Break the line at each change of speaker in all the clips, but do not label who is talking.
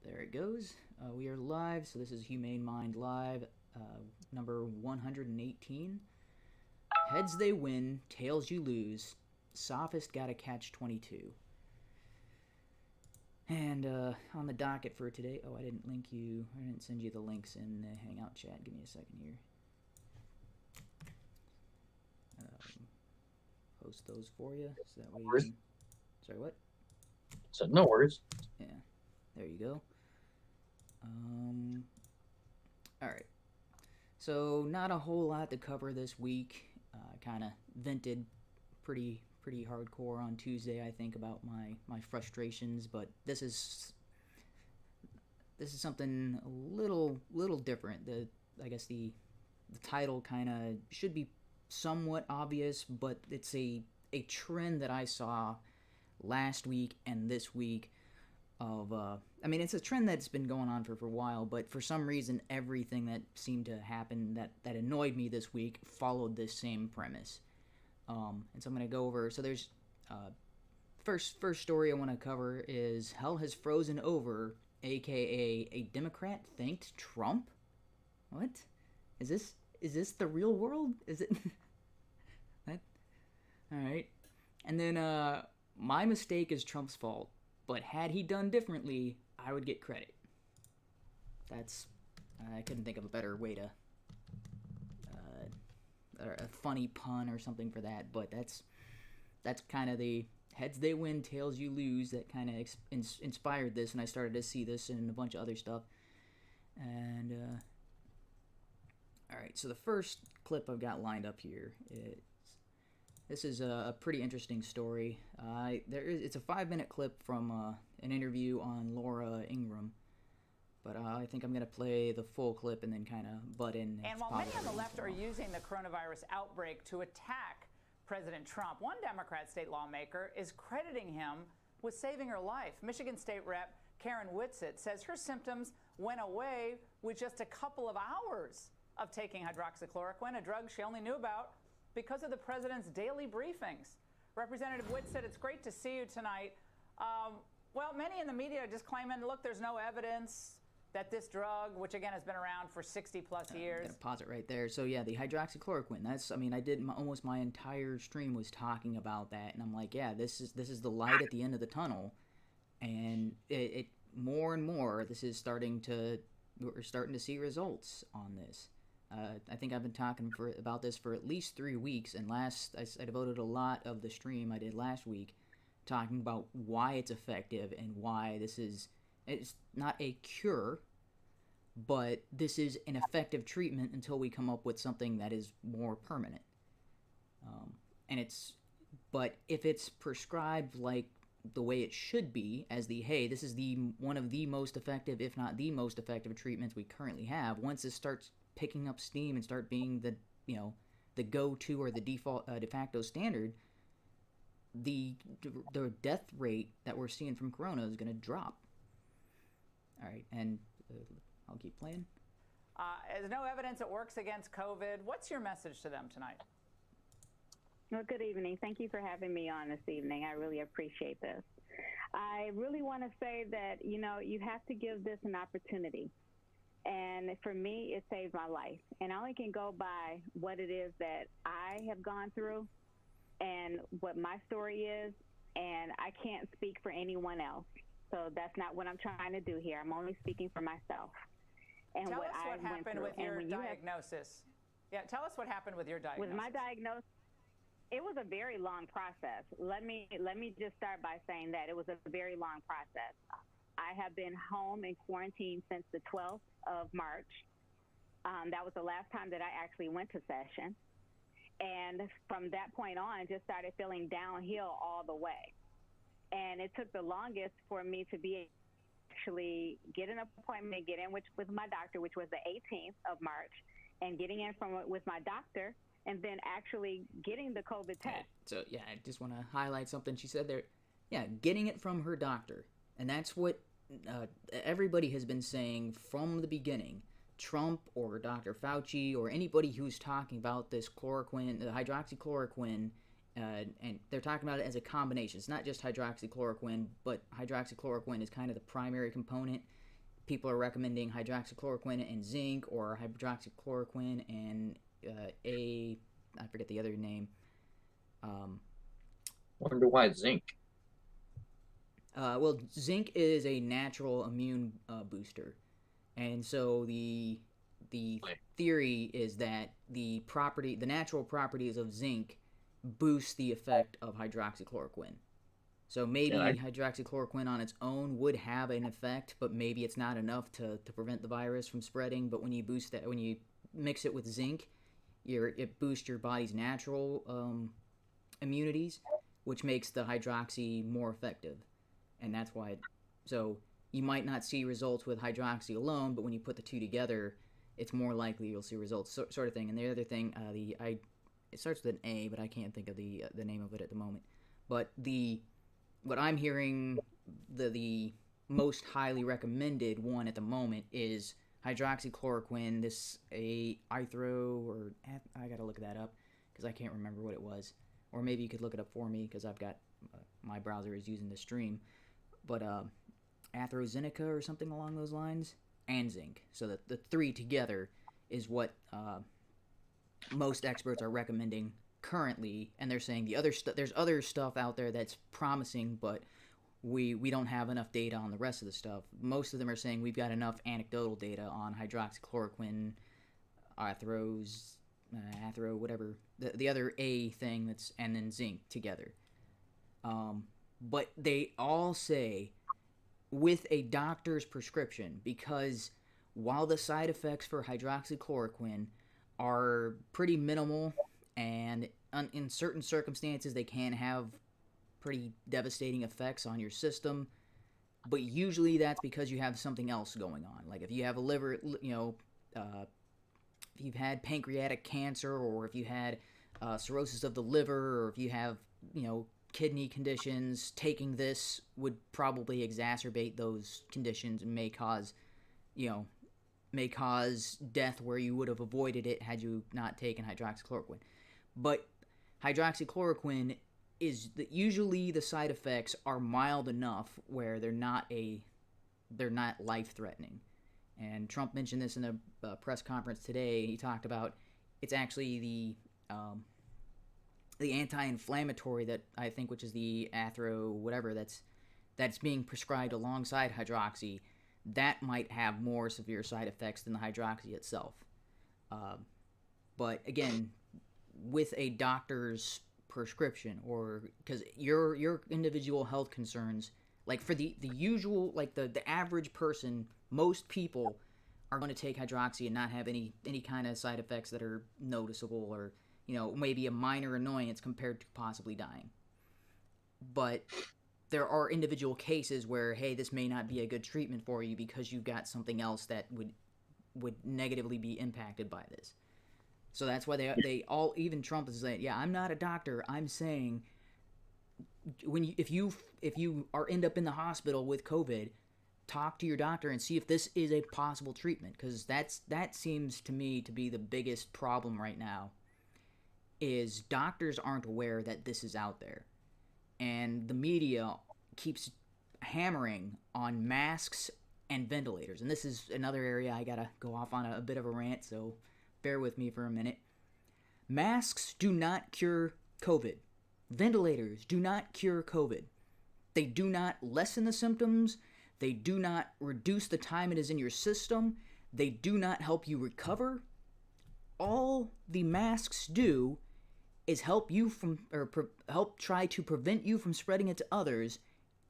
There it goes. We are live, so this is HUMANE Mind Live, number 118. Heads they win, tails you lose. Sophist got a Catch-22. And on the docket for today, I didn't send you the links in the Hangout chat. Give me a second here. Post those for you, so that way you can... Sorry, what?
So no worries.
Yeah, there you go. Alright. So, not a whole lot to cover this week. Kind of vented pretty hardcore on Tuesday, I think, about my frustrations, but this is something a little different. I guess the title kind of should be somewhat obvious, but it's a trend that I saw last week and this week of it's a trend that's been going on for a while, but for some reason everything that seemed to happen that annoyed me this week followed this same premise. And so I'm going to go over, so there's first story I want to cover is hell has frozen over, aka a Democrat thanked Trump. What? Is this the real world? Is it? That? All right. And then my mistake is Trump's fault, but had he done differently, I would get credit. That's I couldn't think of a better way to or a funny pun or something for that, but that's kind of the heads they win, tails you lose that kind of inspired this, and I started to see this in a bunch of other stuff. And all right, so the first clip I've got lined up here this is a pretty interesting story. It's a 5-minute clip from an interview on Laura Ingraham, but I think I'm going to play the full clip and then kind of butt in.
And while many on the left are using the coronavirus outbreak to attack President Trump, one Democrat state lawmaker is crediting him with saving her life. Michigan State Rep Karen Whitsitt says her symptoms went away with just a couple of hours of taking hydroxychloroquine, a drug she only knew about because of the president's daily briefings. Representative Whitsitt, it's great to see you tonight. Well, many in the media are just claiming, look, there's no evidence that this drug, which again has been around for 60 plus years.
I'm gonna pause it right there. So yeah, the hydroxychloroquine. I did almost my entire stream was talking about that, and I'm like, yeah, this is the light at the end of the tunnel, and it more and more we're starting to see results on this. I think I've been talking about this for at least 3 weeks, and I devoted a lot of the stream I did last week talking about why it's effective and why it's not a cure, but this is an effective treatment until we come up with something that is more permanent. But if it's prescribed like the way it should be, as this is one of the most effective, if not the most effective treatments we currently have, once it starts picking up steam and start being the go-to or the default de facto standard, the death rate that we're seeing from corona is going to drop. All right, and I'll keep playing.
There's no evidence it works against COVID. What's your message to them tonight?
Well, good evening. Thank you for having me on this evening. I really appreciate this. I really want to say that, you have to give this an opportunity. And for me, it saved my life. And I only can go by what it is that I have gone through and what my story is, and I can't speak for anyone else. So that's not what I'm trying to do here. I'm only speaking for myself. And
tell us what happened with your diagnosis. Tell us what happened with your diagnosis.
With my diagnosis, it was a very long process. Let me just start by saying that it was a very long process. I have been home in quarantine since the 12th of March. That was the last time that I actually went to session. And from that point on, I just started feeling downhill all the way. And it took the longest for me to be actually get an appointment, get in with my doctor, which was the 18th of March, and getting in with my doctor, and then actually getting the COVID test.
So, yeah, I just want to highlight something she said there. Yeah, getting it from her doctor. And that's what everybody has been saying from the beginning. Trump or Dr. Fauci or anybody who's talking about this chloroquine, the hydroxychloroquine, and they're talking about it as a combination. It's not just hydroxychloroquine, but hydroxychloroquine is kind of the primary component. people are recommending hydroxychloroquine and zinc, or hydroxychloroquine and I forget the other name.
Wonder why zinc.
Well, zinc is a natural immune booster, and so the theory is that the natural properties of zinc boost the effect of hydroxychloroquine. So maybe hydroxychloroquine on its own would have an effect, but maybe it's not enough to prevent the virus from spreading. But when you mix it with zinc, it boosts your body's natural immunities, which makes the hydroxy more effective. And that's why so you might not see results with hydroxy alone, but when you put the two together, it's more likely you'll see results, sort of thing. And the other thing, it starts with an A, but I can't think of the name of it at the moment. But what I'm hearing, the most highly recommended one at the moment is hydroxychloroquine. I gotta look that up because I can't remember what it was. Or maybe you could look it up for me because I've got my browser is using the stream. But AstraZeneca or something along those lines, and zinc. So that the three together is what most experts are recommending currently, and they're saying there's other stuff out there that's promising, but we don't have enough data on the rest of the stuff. Most of them are saying we've got enough anecdotal data on hydroxychloroquine, whatever the other A thing and then zinc together. But they all say with a doctor's prescription, because while the side effects for hydroxychloroquine are pretty minimal, and in certain circumstances they can have pretty devastating effects on your system, but usually that's because you have something else going on. Like if you have a liver, if you've had pancreatic cancer, or if you had cirrhosis of the liver, or if you have, kidney conditions, taking this would probably exacerbate those conditions and may cause death where you would have avoided it had you not taken hydroxychloroquine. But hydroxychloroquine usually the side effects are mild enough where they're not life-threatening. And Trump mentioned this in the press conference today. He talked about it's actually the anti-inflammatory that I think, which is the whatever that's being prescribed alongside hydroxy, that might have more severe side effects than the hydroxy itself. But again, with a doctor's prescription, or because your individual health concerns, like for the usual, like the average person, most people are going to take hydroxy and not have any kind of side effects that are noticeable, or maybe a minor annoyance compared to possibly dying. But there are individual cases where, hey, this may not be a good treatment for you because you've got something else that would negatively be impacted by this. So that's why they all, even Trump is saying, yeah, I'm not a doctor. I'm saying if you end up in the hospital with COVID, talk to your doctor and see if this is a possible treatment, because that seems to me to be the biggest problem right now. Is doctors aren't aware that this is out there, and the media keeps hammering on masks and ventilators. And this is another area I gotta go off on a bit of a rant, so bear with me for a minute. Masks do not cure COVID. Ventilators do not cure COVID. They do not lessen the symptoms. They do not reduce the time it is in your system. They do not help you recover. All the masks do is help try to prevent you from spreading it to others,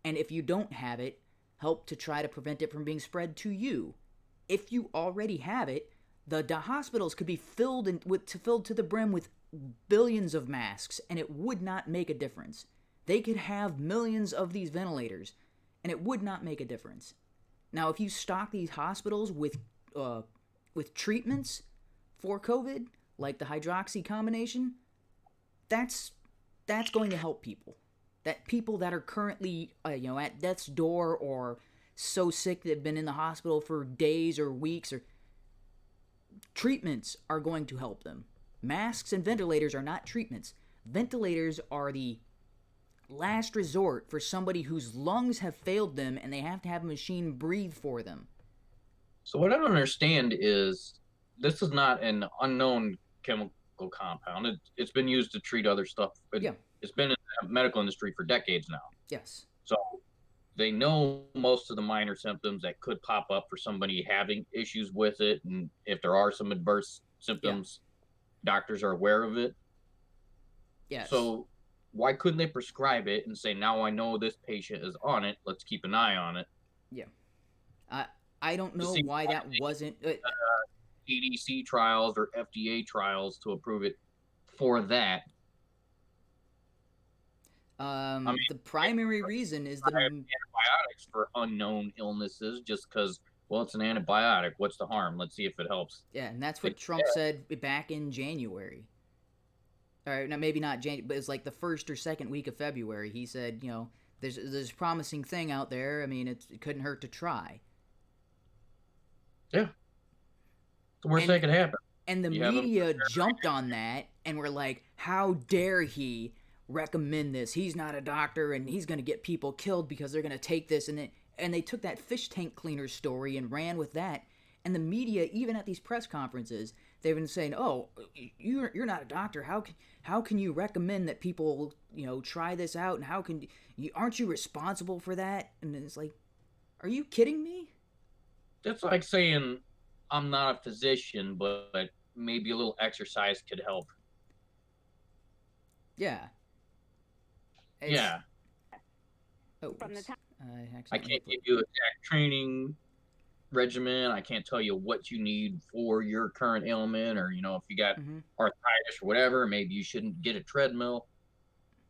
and if you don't have it, help to try to prevent it from being spread to you. If you already have it, the hospitals could be filled to the brim with billions of masks, and it would not make a difference. They could have millions of these ventilators, and it would not make a difference. Now, if you stock these hospitals with treatments for COVID, like the hydroxy combination, that's going to help people. People that are currently at death's door, or so sick they've been in the hospital for days or weeks, or treatments are going to help them. Masks and ventilators are not treatments. Ventilators are the last resort for somebody whose lungs have failed them and they have to have a machine breathe for them.
So what I don't understand is this is not an unknown chemical compound. It's been used to treat other stuff.
Yeah.
It's been in the medical industry for decades now.
Yes.
So they know most of the minor symptoms that could pop up for somebody having issues with it. And if there are some adverse symptoms, doctors are aware of it.
Yes.
So why couldn't they prescribe it and say, now I know this patient is on it, let's keep an eye on it?
Yeah. I don't know
See
why that wasn't.
EDC trials or FDA trials to approve it for that.
The primary reason is that
antibiotics for unknown illnesses just because, well, it's an antibiotic. What's the harm? Let's see if it helps.
yeah, and that's what Trump said back in January. All right, now maybe not January, but it's like the first or second week of February. He said, there's a promising thing out there. I mean, it couldn't hurt to try.
Yeah. The worst that could happen.
And the media jumped on that and were like, how dare he recommend this? He's not a doctor and he's going to get people killed because they're going to take this. And they took that fish tank cleaner story and ran with that. And the media, even at these press conferences, they've been saying, "Oh, you're not a doctor. How can you recommend that people, try this out? And aren't you responsible for that?" And it's like, are you kidding me?
That's like saying I'm not a physician, but maybe a little exercise could help.
Yeah.
Yeah.
Oh,
From the time
I can't give you exact training regimen. I can't tell you what you need for your current ailment, or if you got arthritis or whatever, maybe you shouldn't get a treadmill.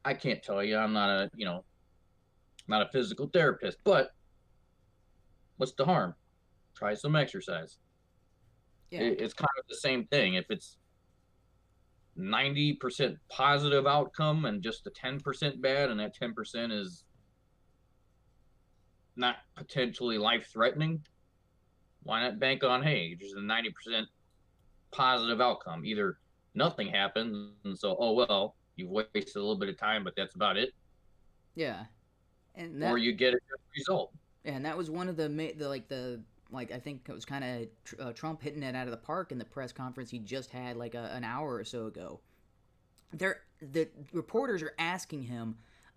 I can't tell you. I'm not a physical therapist, but what's the harm? Try some exercise.
Yeah.
It's kind of the same thing. If it's 90% positive outcome and just a 10% bad, and that 10% is not potentially life-threatening, why not bank on, hey, there's a 90% positive outcome? Either nothing happens, and so, oh, well, you've wasted a little bit of time, but that's about it.
Yeah. And
or you get a good result.
And that was one of I think it was kind of Trump hitting it out of the park in the press conference he just had like an hour or so ago. The reporters are asking him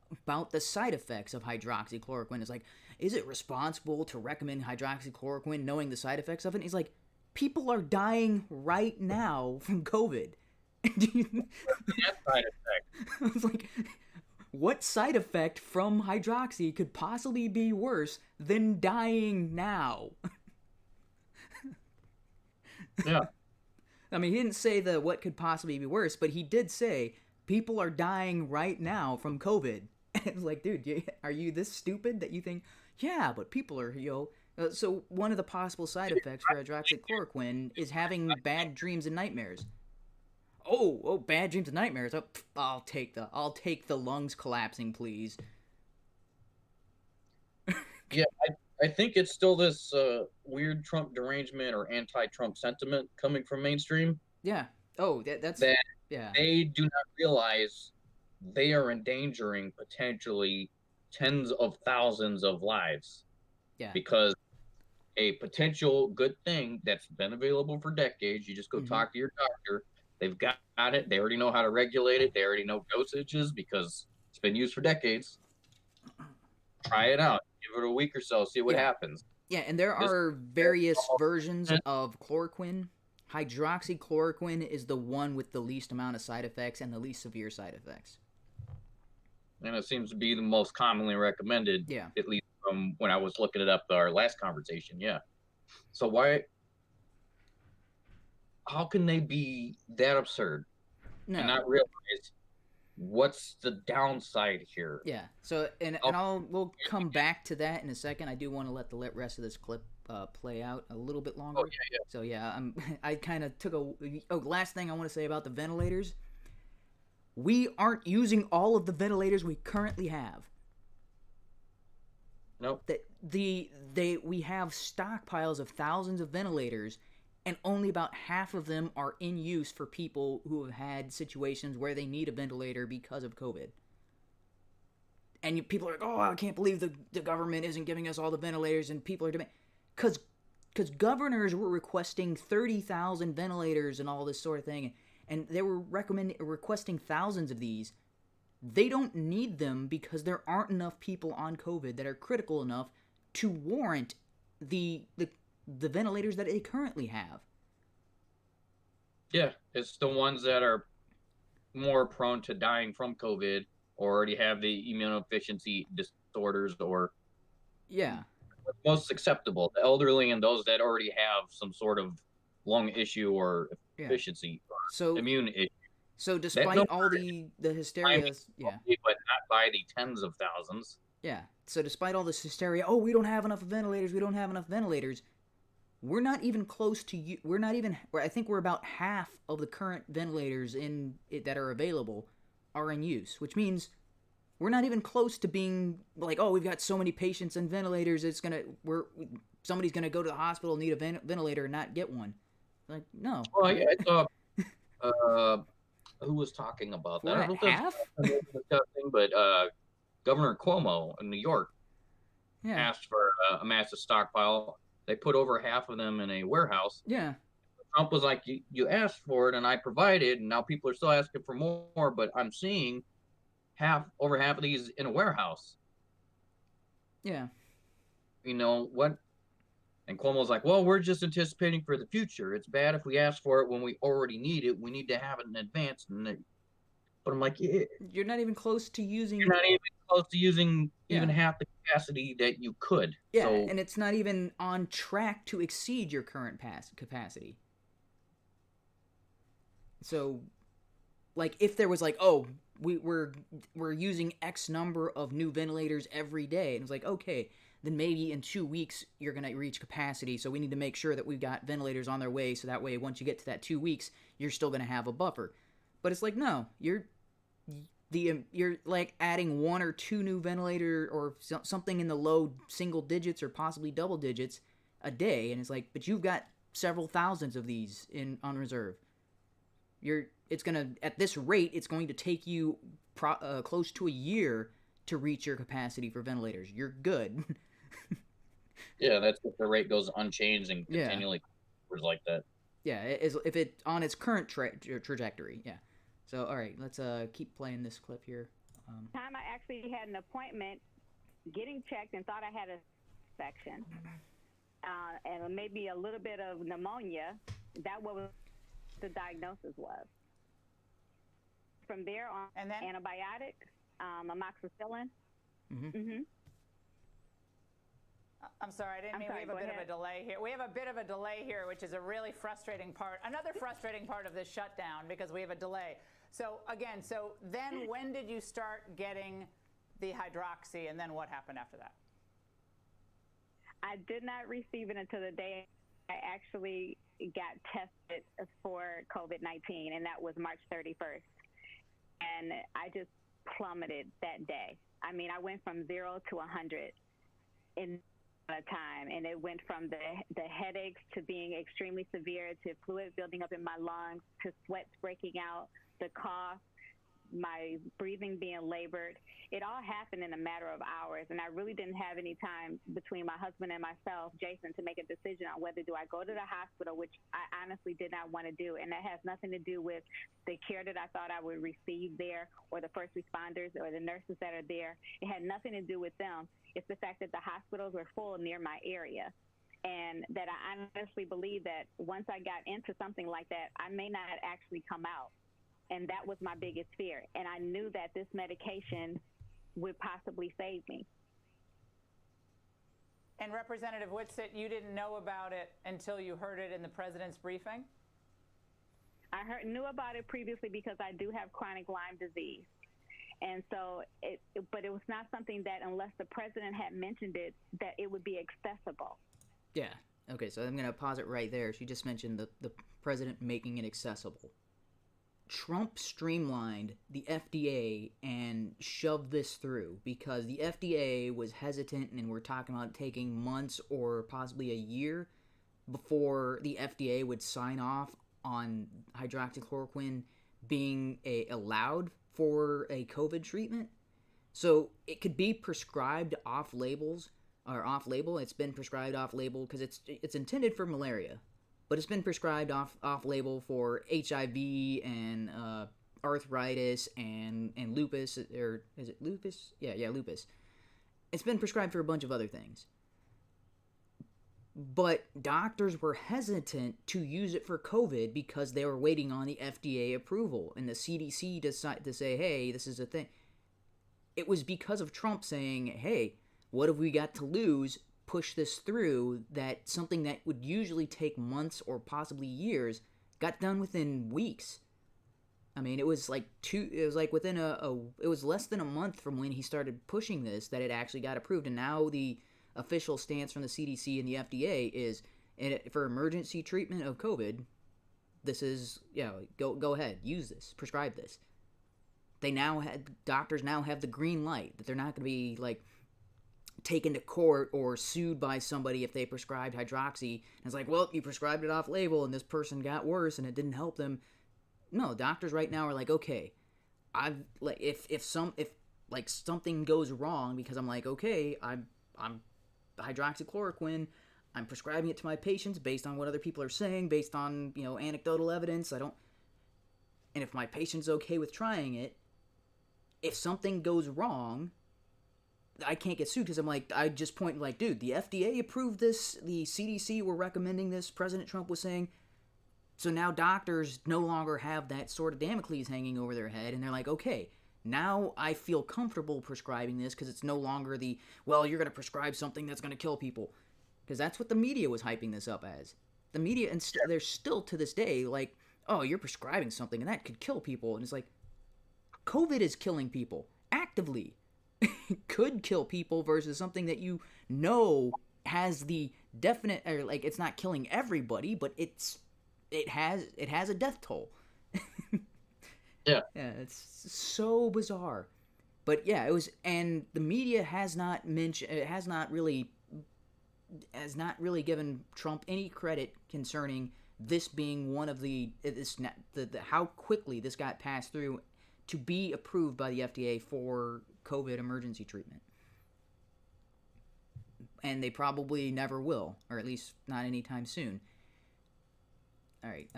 about the side effects of hydroxychloroquine. It's like, is it responsible to recommend hydroxychloroquine knowing the side effects of it? And he's like, people are dying right now from COVID.
That side effect.
I was like, what side effect from hydroxy could possibly be worse than dying now?
Yeah.
I mean, he didn't say what could possibly be worse, but he did say people are dying right now from COVID. And it was like, dude, are you this stupid that you think, yeah, but people are, so one of the possible side effects for hydroxychloroquine is having bad dreams and nightmares. Oh, bad dreams and nightmares. Oh, I'll take the lungs collapsing, please.
Yeah, I think it's still this weird Trump derangement or anti-Trump sentiment coming from mainstream.
Yeah. Oh, that's yeah.
They do not realize they are endangering potentially tens of thousands of lives.
Yeah.
Because a potential good thing that's been available for decades, you just go talk to your doctor. They've got it. They already know how to regulate it. They already know dosages because it's been used for decades. Try it out. Give it a week or so. See what happens.
Yeah, and there are various versions of chloroquine. Hydroxychloroquine is the one with the least amount of side effects and the least severe side effects.
And it seems to be the most commonly recommended, at least from when I was looking it up our last conversation. Yeah. So how can they be that absurd and not realize what's the downside here?
Yeah. So we'll come back to that in a second. I do want to let the rest of this clip play out a little bit longer.
Oh, yeah.
So yeah, I kind of took last thing I want to say about the ventilators. We aren't using all of the ventilators we currently have.
Nope.
We have stockpiles of thousands of ventilators, and only about half of them are in use for people who have had situations where they need a ventilator because of COVID. And people are like, oh, I can't believe the government isn't giving us all the ventilators, and people are demanding. Because because governors were requesting 30,000 ventilators and all this sort of thing, and they were requesting thousands of these. They don't need them because there aren't enough people on COVID that are critical enough to warrant the ventilators that they currently have.
Yeah, it's the ones that are more prone to dying from COVID or already have the immunodeficiency disorders or most acceptable. The elderly and those that already have some sort of lung issue or deficiency or immune issue.
So despite all the hysteria,
but not by the tens of thousands.
Yeah. So despite all this hysteria, oh, we don't have enough ventilators. We don't have enough ventilators. We're not even close to. We're not even. I think we're about half of the current ventilators that are available are in use, which means we're not even close to being like, oh, we've got so many patients and ventilators. Somebody's gonna go to the hospital, need a ventilator, and not get one. Like, no.
Well, yeah, I saw. Who was talking about that?
I don't know half?
Discussing, but Governor Cuomo in New York asked for a massive stockpile. They put over half of them in a warehouse.
Yeah.
Trump was like, you asked for it and I provided, and now people are still asking for more, but I'm seeing over half of these in a warehouse.
Yeah.
You know what? And Cuomo's like, well, we're just anticipating for the future. It's bad if we ask for it when we already need it. We need to have it in advance. But I'm like,
you're not even close to using.
You're not even close to using even half the capacity that you could.
Yeah, so, and it's not even on track to exceed your current capacity. So, like, if there was like, oh, we're using X number of new ventilators every day, and it's like, okay, then maybe in 2 weeks you're gonna reach capacity. So we need to make sure that we've got ventilators on their way, so that way once you get to that 2 weeks, you're still gonna have a buffer. But it's like, no, you're like adding 1 or 2 new ventilator or something in the low single digits or possibly double digits a day, and it's like, but you've got several thousands of these on reserve. It's gonna, at this rate, it's going to take you close to a year to reach your capacity for ventilators. You're good.
Yeah, that's if the rate goes unchanged and continually like that.
Yeah, if it on its current trajectory. Yeah. So, all right, let's keep playing this clip here.
Time I actually had an appointment, getting checked, and thought I had a infection, and maybe a little bit of pneumonia. That was the diagnosis was. From there on, and then antibiotic, amoxicillin.
I'm sorry, I didn't mean we have a bit of a delay here. We have a bit of a delay here, which is a really frustrating part. Another frustrating part of this shutdown because we have a delay. So again, then when did you start getting the hydroxy, and then what happened after that?
I did not receive it until the day I actually got tested for COVID-19, and that was March 31st. And I just plummeted that day. I mean, I went from 0 to 100 in a time, and it went from the headaches to being extremely severe to fluid building up in my lungs to sweats breaking out, the cough, my breathing being labored. It all happened in a matter of hours, and I really didn't have any time between my husband and myself, Jason, to make a decision on whether do I go to the hospital, which I honestly did not want to do, and that has nothing to do with the care that I thought I would receive there or the first responders or the nurses that are there. It had nothing to do with them. It's the fact that the hospitals were full near my area, and that I honestly believe that once I got into something like that, I may not actually come out. And that was my biggest fear. And I knew that this medication would possibly save me.
And Representative Whitsitt, you didn't know about it until you heard it in the president's briefing?
I knew about it previously because I do have chronic Lyme disease. And so, but it was not something that unless the president had mentioned it, that it would be accessible.
Yeah. Okay, so I'm going to pause it right there. She just mentioned the president making it accessible. Trump streamlined the FDA and shoved this through because the FDA was hesitant, and we're talking about taking months or possibly a year before the FDA would sign off on hydroxychloroquine being allowed for a COVID treatment. So it could be prescribed off labels or off-label. It's been prescribed off-label because it's intended for malaria, but it's been prescribed off-label for HIV and arthritis and lupus, or is it lupus? Yeah, lupus. It's been prescribed for a bunch of other things. But doctors were hesitant to use it for COVID because they were waiting on the FDA approval and the CDC decided to say, hey, this is a thing. It was because of Trump saying, hey, what have we got to lose? Push this through, that something that would usually take months or possibly years got done within weeks. I mean, it was like within it was less than a month from when he started pushing this that it actually got approved. And now the official stance from the CDC and the FDA is, for emergency treatment of COVID, this is, go ahead, use this, prescribe this. Doctors now have the green light that they're not going to be like taken to court or sued by somebody if they prescribed hydroxy. And it's like, well, you prescribed it off label and this person got worse and it didn't help them. No, doctors right now are like, okay, if something goes wrong, because I'm like, okay, I'm hydroxychloroquine, I'm prescribing it to my patients based on what other people are saying, based on, anecdotal evidence. And if my patient's okay with trying it, if something goes wrong, I can't get sued, because I'm like, I just point like, dude, the FDA approved this, the CDC were recommending this, President Trump was saying, so now doctors no longer have that sort of Damocles hanging over their head, and they're like, okay, now I feel comfortable prescribing this, because it's no longer you're going to prescribe something that's going to kill people, because that's what the media was hyping this up as. The media, and they're still to this day like, oh, you're prescribing something and that could kill people, and it's like, COVID is killing people actively. Could kill people versus something that has the definite, or like, it's not killing everybody, but it has a death toll.
Yeah,
it's so bizarre. But yeah, it was, and the media has not really given Trump any credit concerning this being one of the how quickly this got passed through to be approved by the FDA for COVID emergency treatment. And they probably never will, or at least not anytime soon. All right.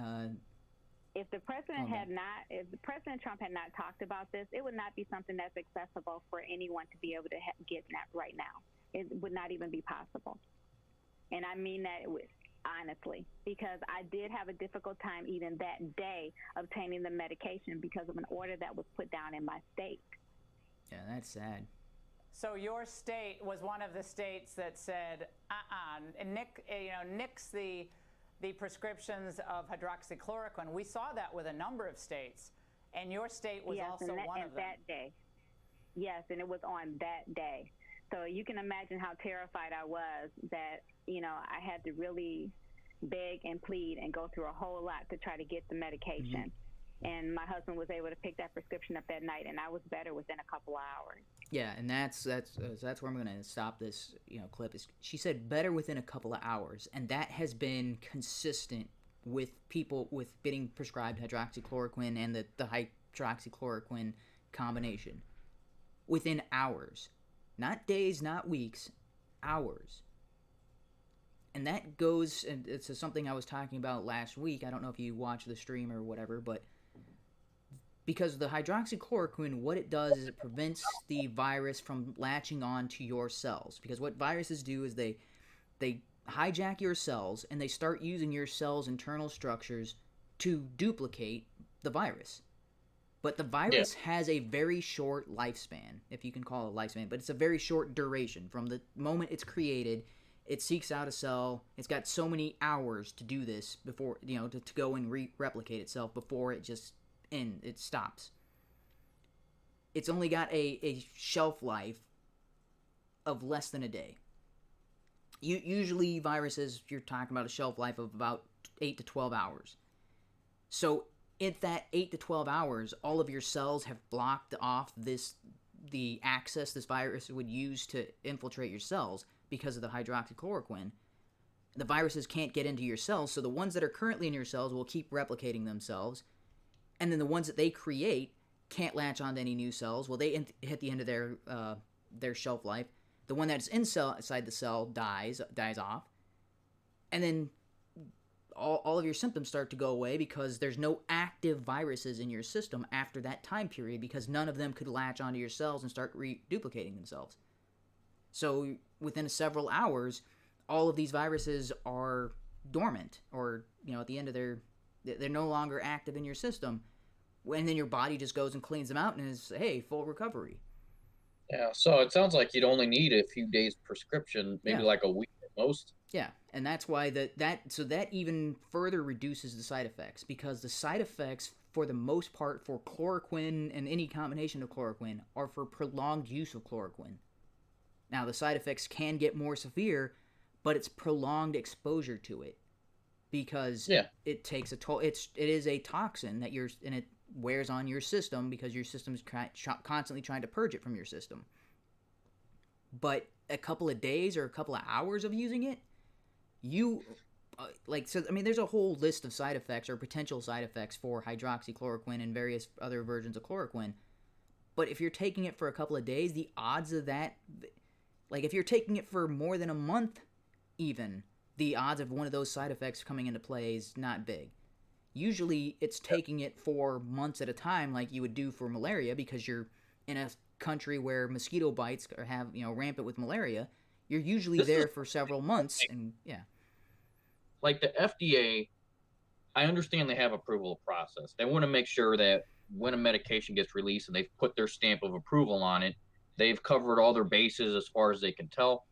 If President Trump had not talked about this, it would not be something that's accessible for anyone to be able to get that right now. It would not even be possible. And I mean that honestly, because I did have a difficult time even that day obtaining the medication because of an order that was put down in my state.
Yeah, that's sad.
So your state was one of the states that said, and nix the prescriptions of hydroxychloroquine. We saw that with a number of states, and your state was also one of them.
That day. Yes, and it was on that day. So you can imagine how terrified I was that, I had to really beg and plead and go through a whole lot to try to get the medication. Mm-hmm. And my husband was able to pick that prescription up that night, and I was better within a couple of hours.
Yeah, and that's where I'm going to stop this clip. Is she said better within a couple of hours, and that has been consistent with people with getting prescribed hydroxychloroquine and the hydroxychloroquine combination within hours, not days, not weeks, hours. And that goes, and it's something I was talking about last week. I don't know if you watched the stream or whatever, but because the hydroxychloroquine, what it does is it prevents the virus from latching on to your cells. Because what viruses do is they hijack your cells and they start using your cells' internal structures to duplicate the virus. But the virus has a very short lifespan, if you can call it a lifespan, but it's a very short duration. From the moment it's created, it seeks out a cell. It's got so many hours to do this before, to go and replicate itself before it just it stops. It's only got a shelf life of less than a day. Usually viruses, you're talking about a shelf life of about 8 to 12 hours. So in that 8 to 12 hours, all of your cells have blocked off the access this virus would use to infiltrate your cells because of the hydroxychloroquine. The viruses can't get into your cells, so the ones that are currently in your cells will keep replicating themselves, and then the ones that they create can't latch onto any new cells. Well, they hit the end of their shelf life. the one that's inside the cell dies off, and then all of your symptoms start to go away because there's no active viruses in your system after that time period, because none of them could latch onto your cells and start reduplicating themselves. So within several hours, all of these viruses are dormant, or at the end of they're no longer active in your system, and then your body just goes and cleans them out and is, hey, full recovery.
Yeah, so it sounds like you'd only need a few days prescription, maybe like a week at most.
Yeah, and that's why that even further reduces the side effects, because the side effects, for the most part, for chloroquine and any combination of chloroquine, are for prolonged use of chloroquine. Now, the side effects can get more severe, but it's prolonged exposure to it, because it takes a toll. It is a toxin and it wears on your system because your system's constantly trying to purge it from your system. But a couple of days or a couple of hours of using it, there's a whole list of side effects or potential side effects for hydroxychloroquine and various other versions of chloroquine. But if you're taking it for a couple of days, the odds of that, if you're taking it for more than a month, even, the odds of one of those side effects coming into play is not big. Usually it's taking it for months at a time, like you would do for malaria, because you're in a country where mosquito bites have rampant with malaria. You're usually there for several months, and
like the FDA, I understand they have approval process. They want to make sure that when a medication gets released and they've put their stamp of approval on it, they've covered all their bases as far as they can tell.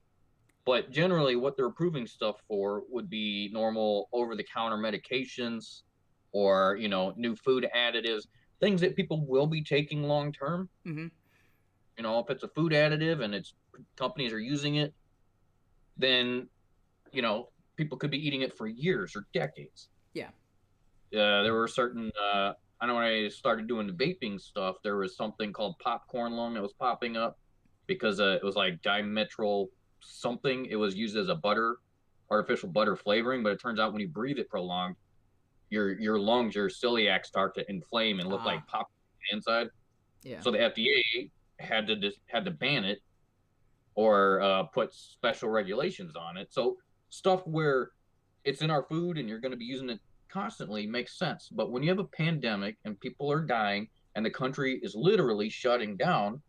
But generally, what they're approving stuff for would be normal over-the-counter medications, or new food additives, things that people will be taking long term.
Mm-hmm.
If it's a food additive and it's companies are using it, then people could be eating it for years or decades.
Yeah.
There were certain I know when I started doing the vaping stuff, there was something called popcorn lung that was popping up because it was like dimethyl something. It was used as a artificial butter flavoring, but it turns out when you breathe it prolonged, your lungs, your celiac, start to inflame and look like popcorn inside.
Yeah.
So the FDA had to ban it or put special regulations on it. So stuff where it's in our food and you're going to be using it constantly makes sense. But when you have a pandemic and people are dying and the country is literally shutting down,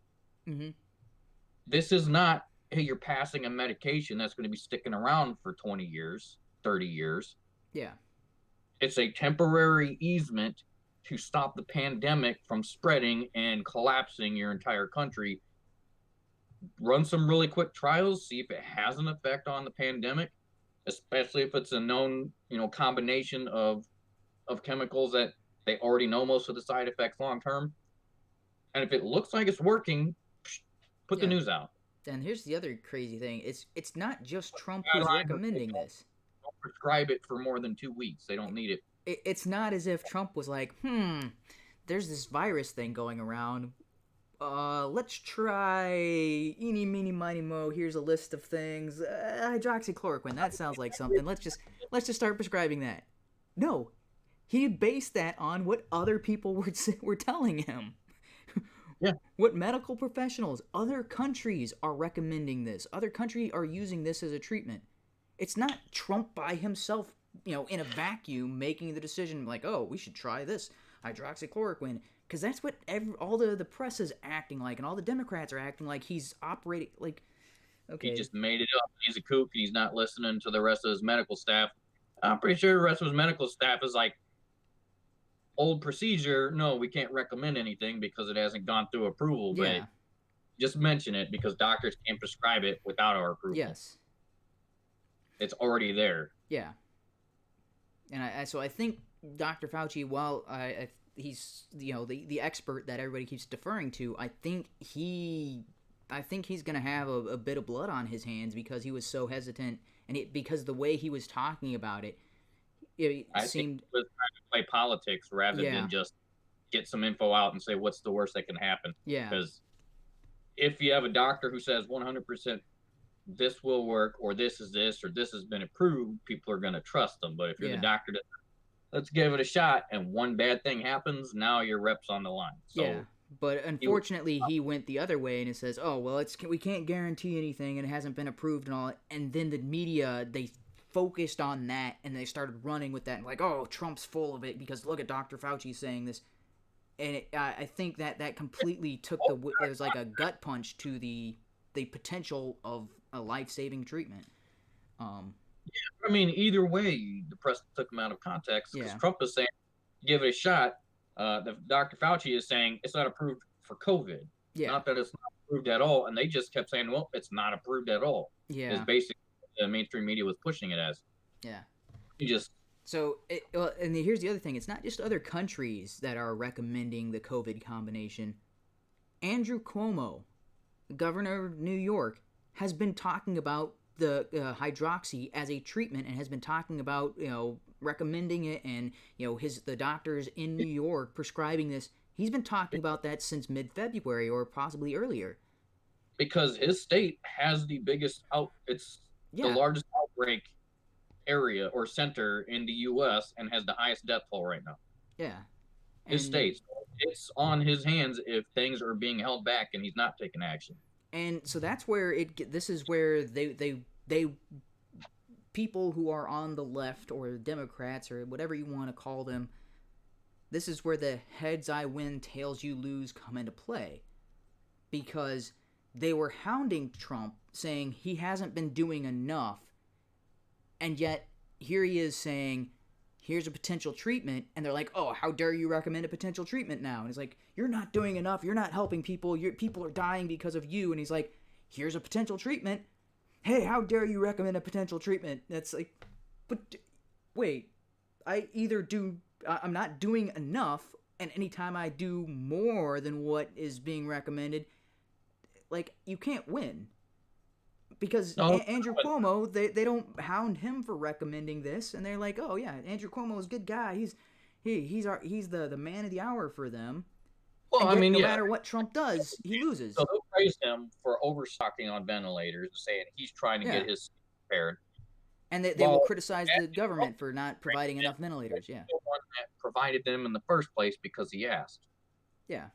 this is not, hey, you're passing a medication that's going to be sticking around for 20 years, 30 years.
Yeah.
It's a temporary easement to stop the pandemic from spreading and collapsing your entire country. Run some really quick trials, see if it has an effect on the pandemic, especially if it's a known, combination of chemicals that they already know most of the side effects long term. And if it looks like it's working, put the news out.
And here's the other crazy thing. It's not just Trump who's recommending this.
Don't prescribe it for more than 2 weeks. They don't need it.
It's not as if Trump was like, there's this virus thing going around. Let's try eeny, meeny, miny, mo. Here's a list of things. Hydroxychloroquine. That sounds like something. Let's just start prescribing that. No, he based that on what other people were telling him.
Yeah.
What medical professionals, other countries are recommending this. Other countries are using this as a treatment. It's not Trump by himself, in a vacuum making the decision like, oh, we should try this hydroxychloroquine. Because that's what all the press is acting like, and all the Democrats are acting like he's operating like, okay.
He just made it up. He's a kook. He's not listening to the rest of his medical staff. I'm pretty sure the rest of his medical staff is like, old procedure, no, we can't recommend anything because it hasn't gone through approval.
Yeah.
But just mention it because doctors can't prescribe it without our approval.
Yes.
It's already there.
Yeah. And so I think Dr. Fauci, while he's the expert that everybody keeps deferring to, I think he's going to have a bit of blood on his hands because he was so hesitant, and because the way he was talking about it,
I think he was trying to play politics rather than just get some info out and say what's the worst that can happen.
Yeah. Because
if you have a doctor who says 100% this will work, or this is this, or this has been approved, people are going to trust them. But if you're the doctor that let's give it a shot, and one bad thing happens, now your rep's on the line. So
But unfortunately, he went the other way, and it says, "Oh, well, we can't guarantee anything, and it hasn't been approved and all." And then the media, they focused on that, and they started running with that, and like, "Oh, Trump's full of it because look at Dr. Fauci saying this." And I think that completely took it was like a gut punch to the potential of a life-saving treatment.
I mean, either way, the press took him out of context because Trump is saying, "Give it a shot." Dr. Fauci is saying it's not approved for COVID.
Yeah.
Not that it's not approved at all. And they just kept saying, well, it's not approved at all.
Yeah.
Is basically the mainstream media was pushing it as.
Yeah.
And
here's the other thing. It's not just other countries that are recommending the COVID combination. Andrew Cuomo, governor of New York, has been talking about the hydroxy as a treatment and has been talking about, recommending it, and the doctors in New York prescribing this. He's been talking about that since mid-February or possibly earlier.
Because his state has the biggest the largest outbreak area or center in the U.S. and has the highest death toll right now.
Yeah.
His state. It's on his hands if things are being held back and he's not taking action.
And so that's where this is where they people who are on the left or Democrats or whatever you want to call them, this is where the heads I win, tails you lose come into play. Because they were hounding Trump, saying he hasn't been doing enough, and yet here he is saying, here's a potential treatment, and they're like, oh, how dare you recommend a potential treatment now? And he's like, you're not doing enough, you're not helping people, people are dying because of you. And he's like, here's a potential treatment. Hey, how dare you recommend a potential treatment? That's like, but wait, I'm not doing enough, and anytime I do more than what is being recommended, like, you can't win. Because Andrew Cuomo, they don't hound him for recommending this, and they're like, oh yeah, Andrew Cuomo is a good guy. He's the man of the hour for them.
Well,
no matter what Trump does, he loses.
So they'll praise him for overstocking on ventilators, saying he's trying to get his prepared.
And they will criticize the government for not providing enough ventilators. Yeah,
the one that provided them in the first place because he asked.
Yeah.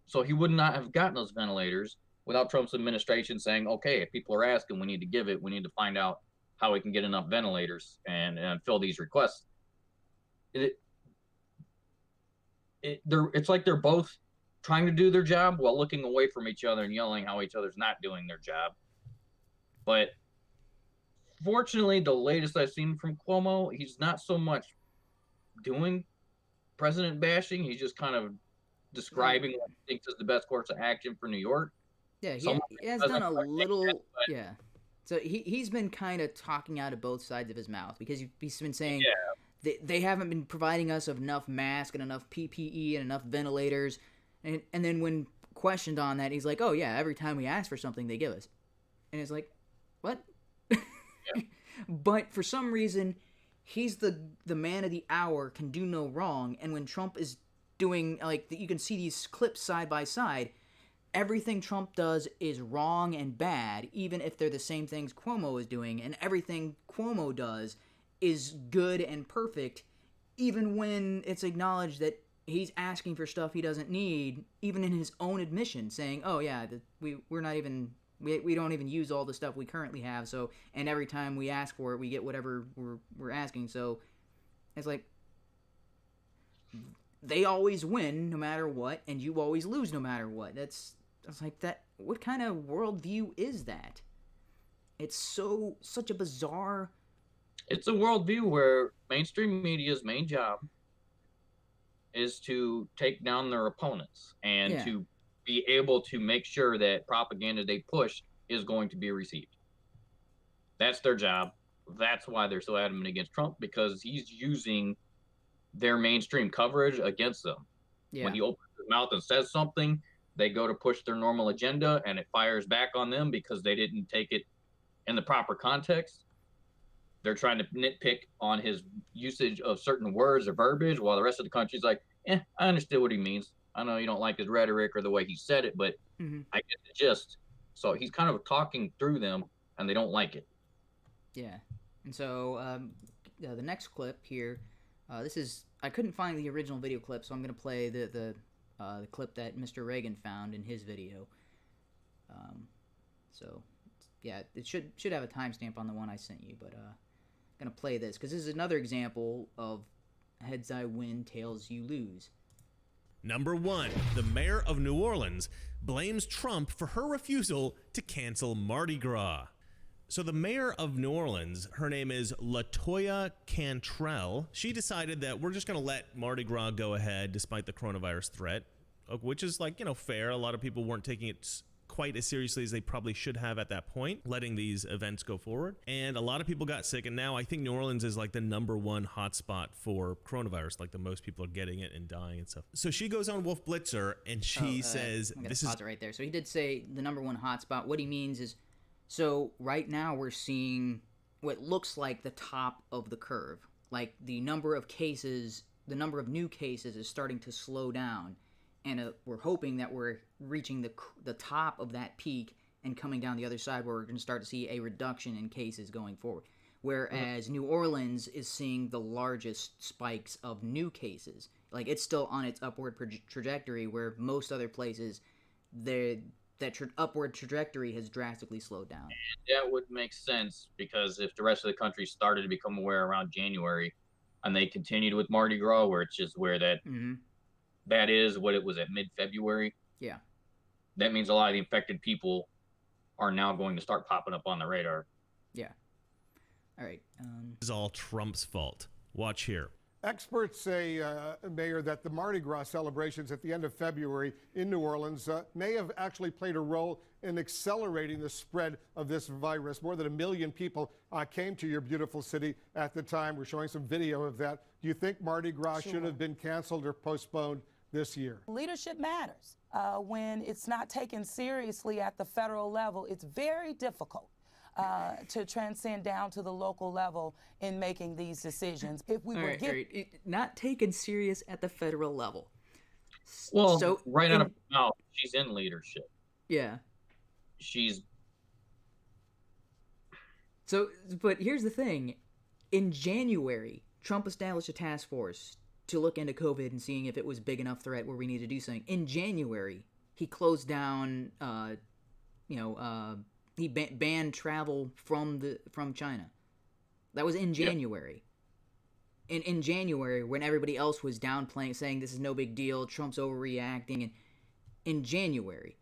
So he would not have gotten those ventilators without Trump's administration saying, okay, if people are asking, we need to give it. We need to find out how we can get enough ventilators and fill these requests. It's like they're both trying to do their job while looking away from each other and yelling how each other's not doing their job. But fortunately, the latest I've seen from Cuomo, he's not so much doing president bashing. He's just kind of describing what he thinks is the best course of action for New York.
Yeah, he has done a little. Yeah. So he's been kind of talking out of both sides of his mouth, because he's been saying they haven't been providing us enough masks and enough PPE and enough ventilators. And then when questioned on that, he's like, oh yeah, every time we ask for something, they give us. And it's like, what?
Yeah.
But for some reason, he's the man of the hour, can do no wrong. And when Trump is doing, like, you can see these clips side by side, everything Trump does is wrong and bad, even if they're the same things Cuomo is doing. And everything Cuomo does is good and perfect, even when it's acknowledged that he's asking for stuff he doesn't need, even in his own admission, saying, oh yeah, we don't even use all the stuff we currently have, so, and every time we ask for it, we get whatever we're asking. So it's like, they always win no matter what, and you always lose no matter what. It's like, that, what kind of worldview is that? It's such a bizarre...
It's a worldview where mainstream media's main job is to take down their opponents and to be able to make sure that propaganda they push is going to be received. That's their job. That's why they're so adamant against Trump, because he's using their mainstream coverage against them. Yeah. When he opens his mouth and says something, they go to push their normal agenda, and it fires back on them because they didn't take it in the proper context. They're trying to nitpick on his usage of certain words or verbiage, while the rest of the country's like, I understood what he means. I know you don't like his rhetoric or the way he said it, but I get the gist. So he's kind of talking through them, and they don't like it.
Yeah. And so the next clip here, I couldn't find the original video clip, so I'm going to play the clip that Mr. Reagan found in his video. So, yeah, it should have a timestamp on the one I sent you, but I'm going to play this, because this is another example of heads I win, tails you lose.
Number 1, the mayor of New Orleans blames Trump for her refusal to cancel Mardi Gras. So the mayor of New Orleans, her name is LaToya Cantrell. She decided that we're just going to let Mardi Gras go ahead despite the coronavirus threat, which is fair. A lot of people weren't taking it quite as seriously as they probably should have at that point, letting these events go forward. And a lot of people got sick, and now I think New Orleans is like the #1 hotspot for coronavirus, like the most people are getting it and dying and stuff. So she goes on Wolf Blitzer and she says,
I'm gonna pause it right there. So he did say the #1 hotspot. What he means is, so right now we're seeing what looks like the top of the curve. Like the number of cases, the number of new cases is starting to slow down. And we're hoping that we're reaching the top of that peak and coming down the other side where we're going to start to see a reduction in cases going forward. Whereas New Orleans is seeing the largest spikes of new cases. Like, it's still on its upward trajectory, where most other places, upward trajectory has drastically slowed down.
That would make sense, because if the rest of the country started to become aware around January, and they continued with Mardi Gras, where it's just where that... Mm-hmm. That is what it was at mid-February.
Yeah.
That means a lot of the infected people are now going to start popping up on the radar.
Yeah. All right.
This is all Trump's fault. Watch here.
Experts say, Mayor, that the Mardi Gras celebrations at the end of February in New Orleans may have actually played a role in accelerating the spread of this virus. More than 1 million people came to your beautiful city at the time. We're showing some video of that. Do you think Mardi Gras should have been canceled or postponed this year?
Leadership matters. When it's not taken seriously at the federal level, it's very difficult to transcend down to the local level in making these decisions. If we were
not taken serious at the federal level.
Well, so right out of her mouth, she's in leadership.
Yeah.
She's...
So, but here's the thing. In January, Trump established a task force to look into COVID and seeing if it was a big enough threat where we need to do something. In January, he closed down, he banned travel from China. That was in January. Yep. In January, when everybody else was downplaying, saying this is no big deal, Trump's overreacting, and in January.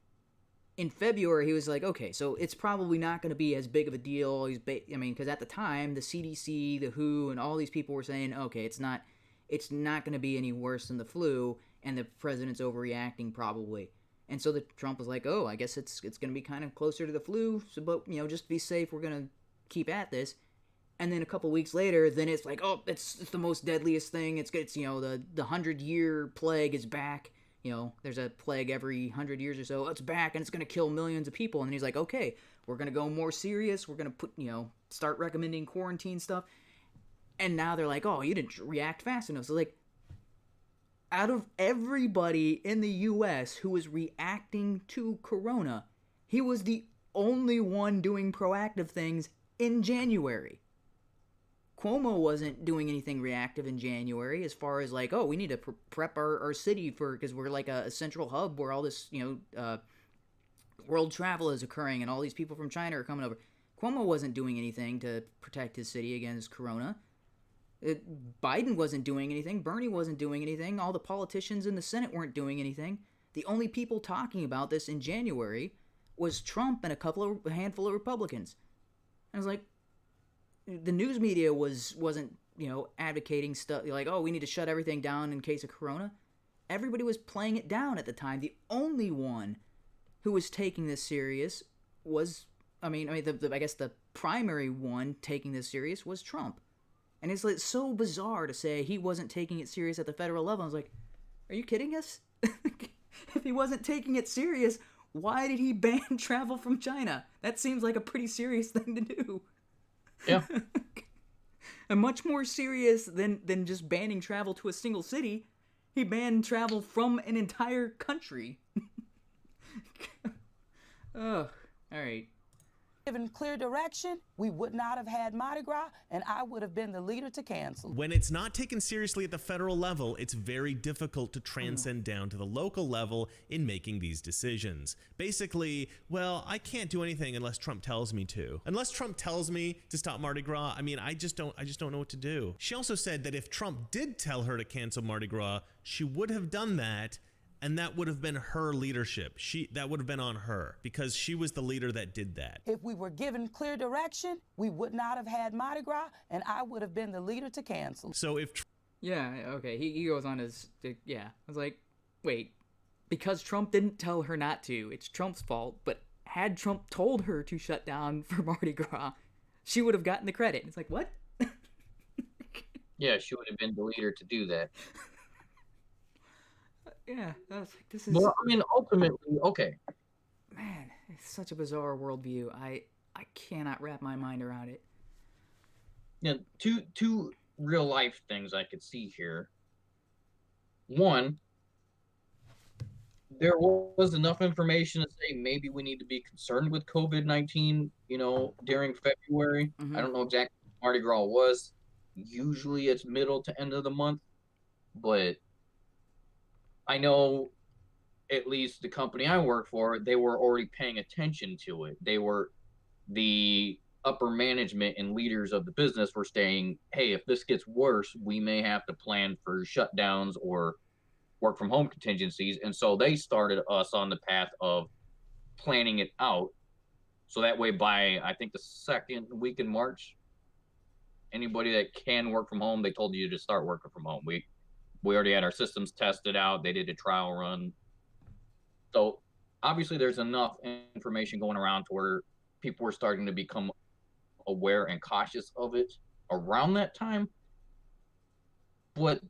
In February, he was like, okay, so it's probably not going to be as big of a deal. Because at the time, the CDC, the WHO, and all these people were saying, okay, it's not going to be any worse than the flu, and the president's overreacting probably. And so Trump was like, oh, I guess it's going to be kind of closer to the flu, so, but, just to be safe, we're going to keep at this. And then a couple weeks later, then it's like, oh, it's the most deadliest thing. It's the 100-year plague is back. There's a plague every 100 years or so. Oh, it's back, and it's going to kill millions of people. And he's like, okay, we're going to go more serious. We're going to start recommending quarantine stuff. And now they're like, oh, you didn't react fast enough. So, like, out of everybody in the U.S. who was reacting to Corona, he was the only one doing proactive things in January. Cuomo wasn't doing anything reactive in January as far as like, oh, we need to prep our city because we're like a central hub where all this, world travel is occurring and all these people from China are coming over. Cuomo wasn't doing anything to protect his city against Corona. Biden wasn't doing anything. Bernie wasn't doing anything. All the politicians in the Senate weren't doing anything. The only people talking about this in January was Trump and a handful of Republicans. I was like, the news media wasn't advocating stuff like, oh, we need to shut everything down in case of Corona. Everybody was playing it down at the time. The only one who was taking this serious was, I guess the primary one taking this serious was Trump. And it's like so bizarre to say he wasn't taking it serious at the federal level. I was like, are you kidding us? If he wasn't taking it serious, why did he ban travel from China? That seems like a pretty serious thing to do.
Yeah.
And much more serious than just banning travel to a single city. He banned travel from an entire country. Oh, all right.
given clear direction, we would not have had Mardi Gras, and I would have been the leader to cancel.
When it's not taken seriously at the federal level, it's very difficult to transcend down to the local level in making these decisions. Basically, well, I can't do anything unless Trump tells me to. Unless Trump tells me to stop Mardi Gras, I mean, I just don't know what to do. She also said that if Trump did tell her to cancel Mardi Gras, she would have done that, and that would have been her leadership. That would have been on her because she was the leader that did that.
If we were given clear direction, we would not have had Mardi Gras, and I would have been the leader to cancel.
So if
Yeah, okay, he goes on his, yeah. I was like, wait, because Trump didn't tell her not to, it's Trump's fault, but had Trump told her to shut down for Mardi Gras, she would have gotten the credit. It's like, what?
Yeah, she would have been the leader to do that.
Yeah, I was like, this is...
Well, I mean, ultimately, okay.
Man, it's such a bizarre worldview. I cannot wrap my mind around it.
Yeah, two real life things I could see here. One, there was enough information to say maybe we need to be concerned with COVID-19, during February. I don't know exactly what Mardi Gras was. Usually it's middle to end of the month, but I know at least the company I work for, they were already paying attention to it. The upper management and leaders of the business were saying, hey, if this gets worse, we may have to plan for shutdowns or work from home contingencies. And so they started us on the path of planning it out. So that way by, I think, the second week in March, anybody that can work from home, they told you to start working from home. We already had our systems tested out. They did a trial run. So obviously there's enough information going around to where people were starting to become aware and cautious of it around that time. But,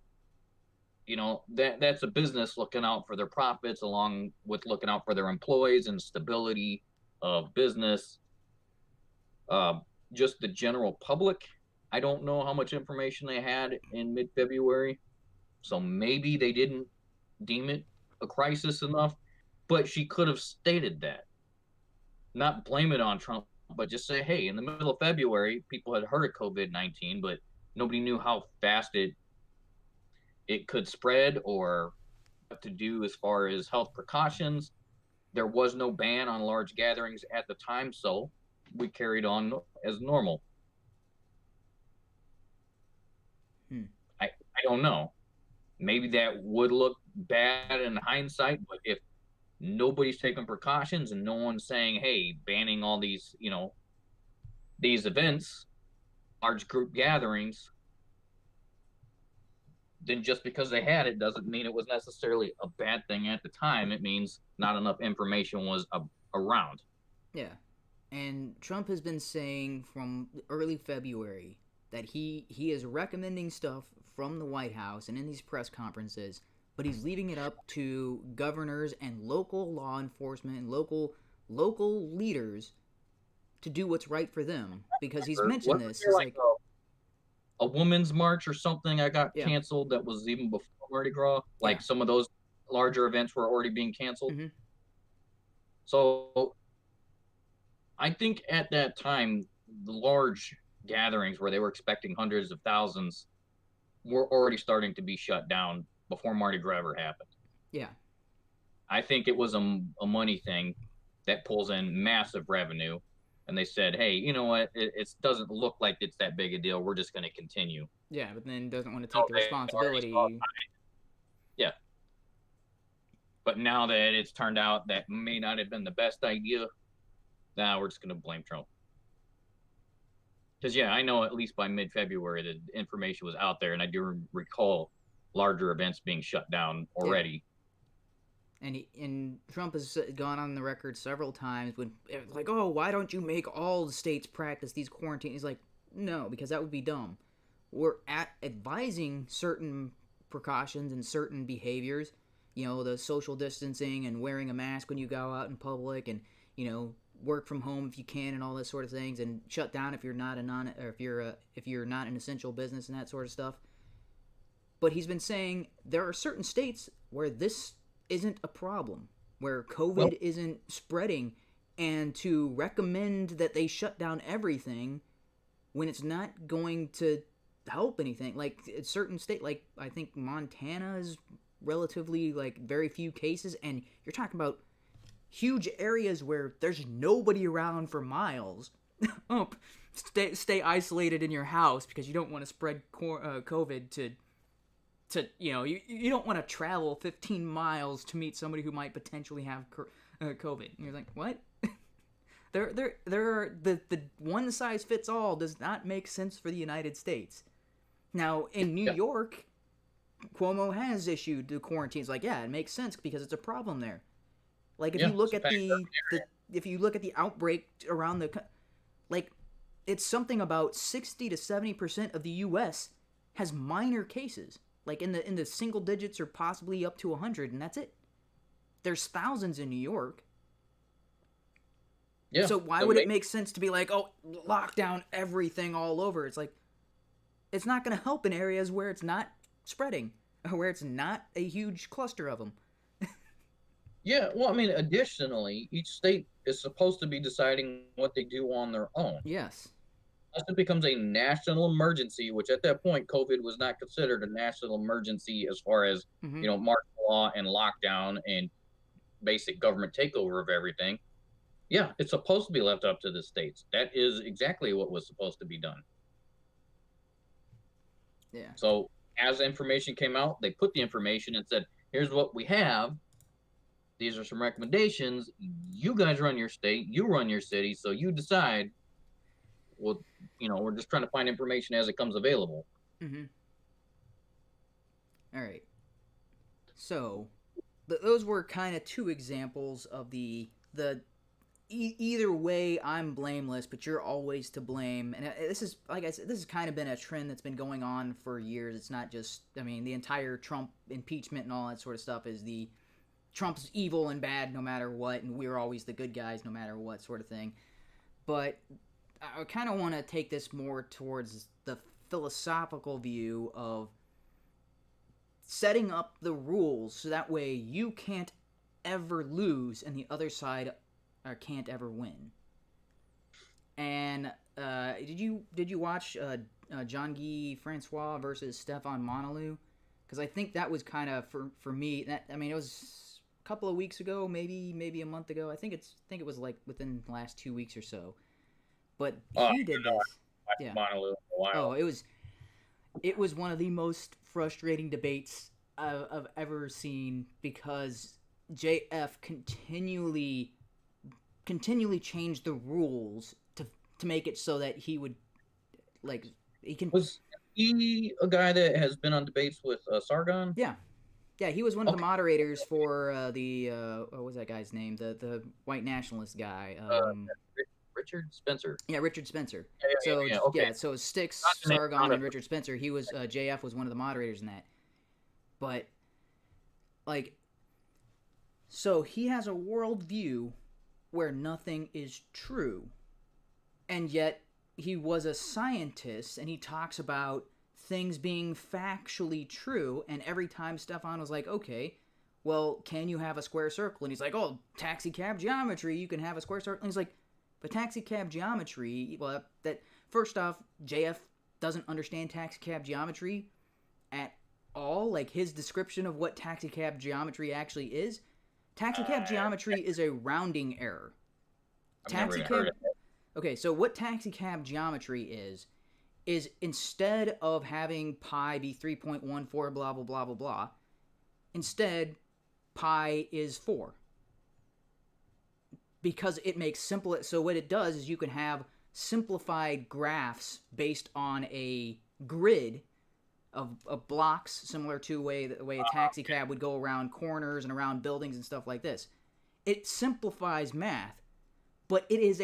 that's a business looking out for their profits along with looking out for their employees and stability of business. Just the general public, I don't know how much information they had in mid-February. So maybe they didn't deem it a crisis enough, but she could have stated that. Not blame it on Trump, but just say, hey, in the middle of February, people had heard of COVID-19, but nobody knew how fast it could spread or what to do as far as health precautions. There was no ban on large gatherings at the time, so we carried on as normal. I don't know. Maybe that would look bad in hindsight, but if nobody's taking precautions and no one's saying, hey, banning all these, these events, large group gatherings, then just because they had it doesn't mean it was necessarily a bad thing at the time. It means not enough information was around.
Yeah. And Trump has been saying from early February that he is recommending stuff from the White House and in these press conferences, but he's leaving it up to governors and local law enforcement and local leaders to do what's right for them. Because he's mentioned this. It's like
a women's march or something I got canceled that was even before Mardi Gras. Like some of those larger events were already being canceled. So I think at that time, the large gatherings where they were expecting hundreds of thousands were already starting to be shut down before Mardi Gras ever happened.
Yeah.
I think it was a money thing that pulls in massive revenue. And they said, hey, you know what? It doesn't look like it's that big a deal. We're just going to continue.
Yeah, but then doesn't want to take the responsibility.
Yeah. But now that it's turned out that may not have been the best idea, now we're just going to blame Trump. Because, I know at least by mid-February the information was out there, and I do recall larger events being shut down already.
Yeah. And Trump has gone on the record several times when, like, oh, why don't you make all the states practice these quarantines? He's like, no, because that would be dumb. We're advising certain precautions and certain behaviors, the social distancing and wearing a mask when you go out in public and, work from home if you can and all that sort of things, and shut down if you're not if you're not an essential business and that sort of stuff. But he's been saying there are certain states where this isn't a problem, where COVID isn't spreading, and to recommend that they shut down everything when it's not going to help anything. Like, a certain state, like, I think Montana is relatively, like, very few cases, and you're talking about huge areas where there's nobody around for miles. Stay isolated in your house because you don't want to spread COVID to you don't want to travel 15 miles to meet somebody who might potentially have COVID. And you're like, what? There are the one size fits all does not make sense for the United States. Now in New York, Cuomo has issued the quarantines. Like, yeah, it makes sense because it's a problem there. Like, if you look at the outbreak around like, it's something about 60 to 70% of the U.S. has minor cases, like in the single digits or possibly up to 100, and that's it. There's thousands in New York. Yeah. So why would it make sense to be like, oh, lock down everything all over? It's like, it's not going to help in areas where it's not spreading, or where it's not a huge cluster of them.
Yeah, well, I mean, additionally, each state is supposed to be deciding what they do on their own.
Yes.
Unless it becomes a national emergency, which at that point, COVID was not considered a national emergency as far as, martial law and lockdown and basic government takeover of everything. Yeah, it's supposed to be left up to the states. That is exactly what was supposed to be done.
Yeah.
So as information came out, they put the information and said, here's what we have. These are some recommendations. You guys run your state. You run your city. So you decide. Well, we're just trying to find information as it comes available.
Mm-hmm. All right. So those were kind of two examples of the either way I'm blameless, but you're always to blame. And this is, like I said, this has kind of been a trend that's been going on for years. It's not just, the entire Trump impeachment and all that sort of stuff is Trump's evil and bad no matter what, and we're always the good guys no matter what sort of thing. But I kind of want to take this more towards the philosophical view of setting up the rules so that way you can't ever lose and the other side can't ever win. And did you watch Jean-Guy Francois versus Stefan Monalou? Because I think that was kind of for me. It was a couple of weeks ago, maybe a month ago. I think it was like within the last 2 weeks or so. But he did this. Yeah.
Monalou a while.
Oh, it was one of the most frustrating debates I've ever seen because JF continually changed the rules to make it so that he would he can.
Was he a guy that has been on debates with Sargon?
Yeah, he was one of the moderators for what was that guy's name? The white nationalist guy.
Richard Spencer.
Yeah, Richard Spencer.
Okay.
So Styx, Sargon, and Richard Spencer. He was JF was one of the moderators in that. But so he has a worldview where nothing is true, and yet he was a scientist, and he talks about things being factually true. And every time Stefan was like, "Okay, well, can you have a square circle?" And he's like, "Oh, taxicab geometry, you can have a square circle." And he's like, but taxicab geometry, well, that first off, JF doesn't understand taxicab geometry at all. Like, his description of what taxicab geometry actually is. Taxicab geometry is a rounding error. Okay, so what taxicab geometry is instead of having pi be 3.14 blah, blah, blah, blah, blah, instead, pi is 4. Because it makes simple. So what it does is you can have simplified graphs based on a grid of blocks, similar to the way a taxi cab would go around corners and around buildings and stuff like this. It simplifies math, but it is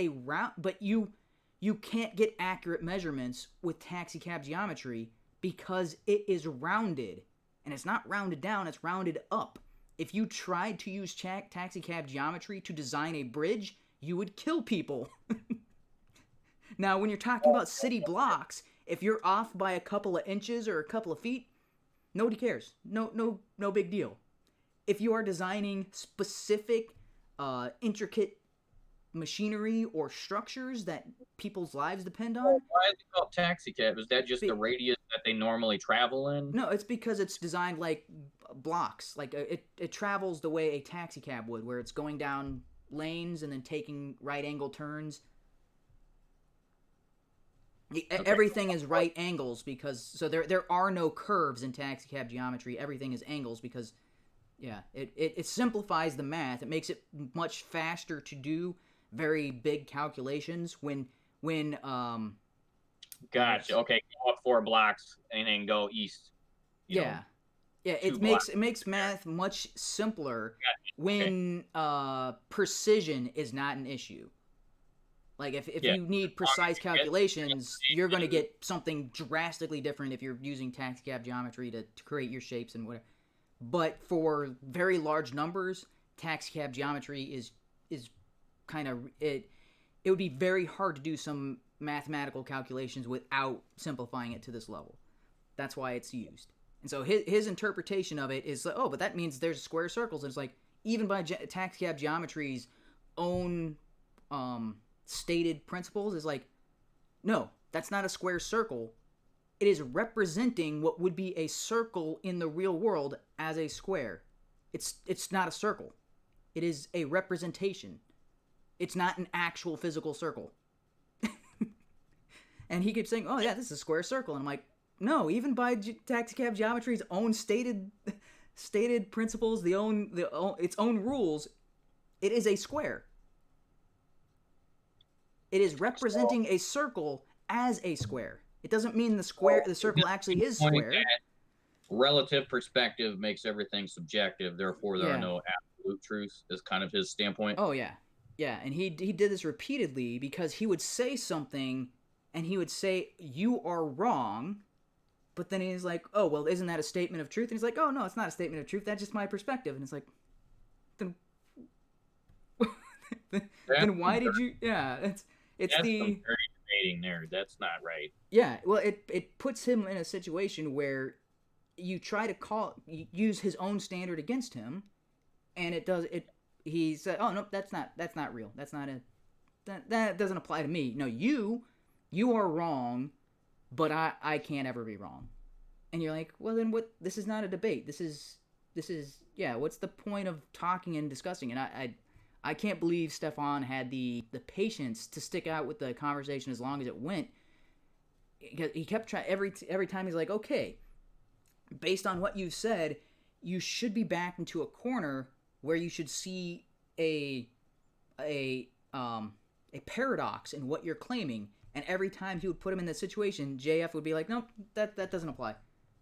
but you can't get accurate measurements with taxi cab geometry because it is rounded, and it's not rounded down; it's rounded up. If you tried to use taxicab geometry to design a bridge, you would kill people. Now, when you're talking about city blocks, if you're off by a couple of inches or a couple of feet, nobody cares. No big deal. If you are designing specific, intricate machinery or structures that people's lives depend on.
Why is it called taxicab? Is that just the radius that they normally travel in?
No, it's because it's designed like blocks. Like it travels the way a taxi cab would, where it's going down lanes and then taking right angle turns. Okay. Everything is right angles because there are no curves in taxicab geometry. Everything is angles because it simplifies the math. It makes it much faster to do very big calculations when
Gotcha. Okay, go up 4 blocks and then go east.
Yeah, it makes math much simpler when precision is not an issue. Like if you need precise calculations, you're going to get something drastically different if you're using taxicab geometry to create your shapes and whatever. But for very large numbers, taxicab geometry is kind of it would be very hard to do some mathematical calculations without simplifying it to this level. That's why it's used. And so his interpretation of it is, oh, but that means there's square circles. And it's like, even by taxicab geometry's own stated principles, is like, no, that's not a square circle. It is representing what would be a circle in the real world as a square. It's not a circle. It is a representation. It's not an actual physical circle. And he keeps saying, oh yeah, this is a square circle. And I'm like, no, even by taxicab geometry's own stated principles, its own rules, it is a square. It is representing a circle as a square. It doesn't mean the circle actually is square.
Relative perspective makes everything subjective, therefore there are no absolute truths, is kind of his standpoint.
Oh yeah. Yeah, and he did this repeatedly because he would say something and he would say, you are wrong, but then he's like, oh, well, isn't that a statement of truth? And he's like, oh, no, it's not a statement of truth, that's just my perspective. And it's like, then then why did you... Yeah, it's
that's the... some dirty debating there. That's not right.
Yeah, well, it puts him in a situation where you try to use his own standard against him, and he said, oh, no, that's not real. That's not that doesn't apply to me. No, you are wrong, but I can't ever be wrong. And you're like, well, then what? This is not a debate. This is what's the point of talking and discussing? And I can't believe Stefan had the patience to stick out with the conversation as long as it went. He kept trying every time. He's like, okay, based on what you've said, you should be backed into a corner where you should see a paradox in what you're claiming. And every time he would put him in that situation, JF would be like, no, that doesn't apply.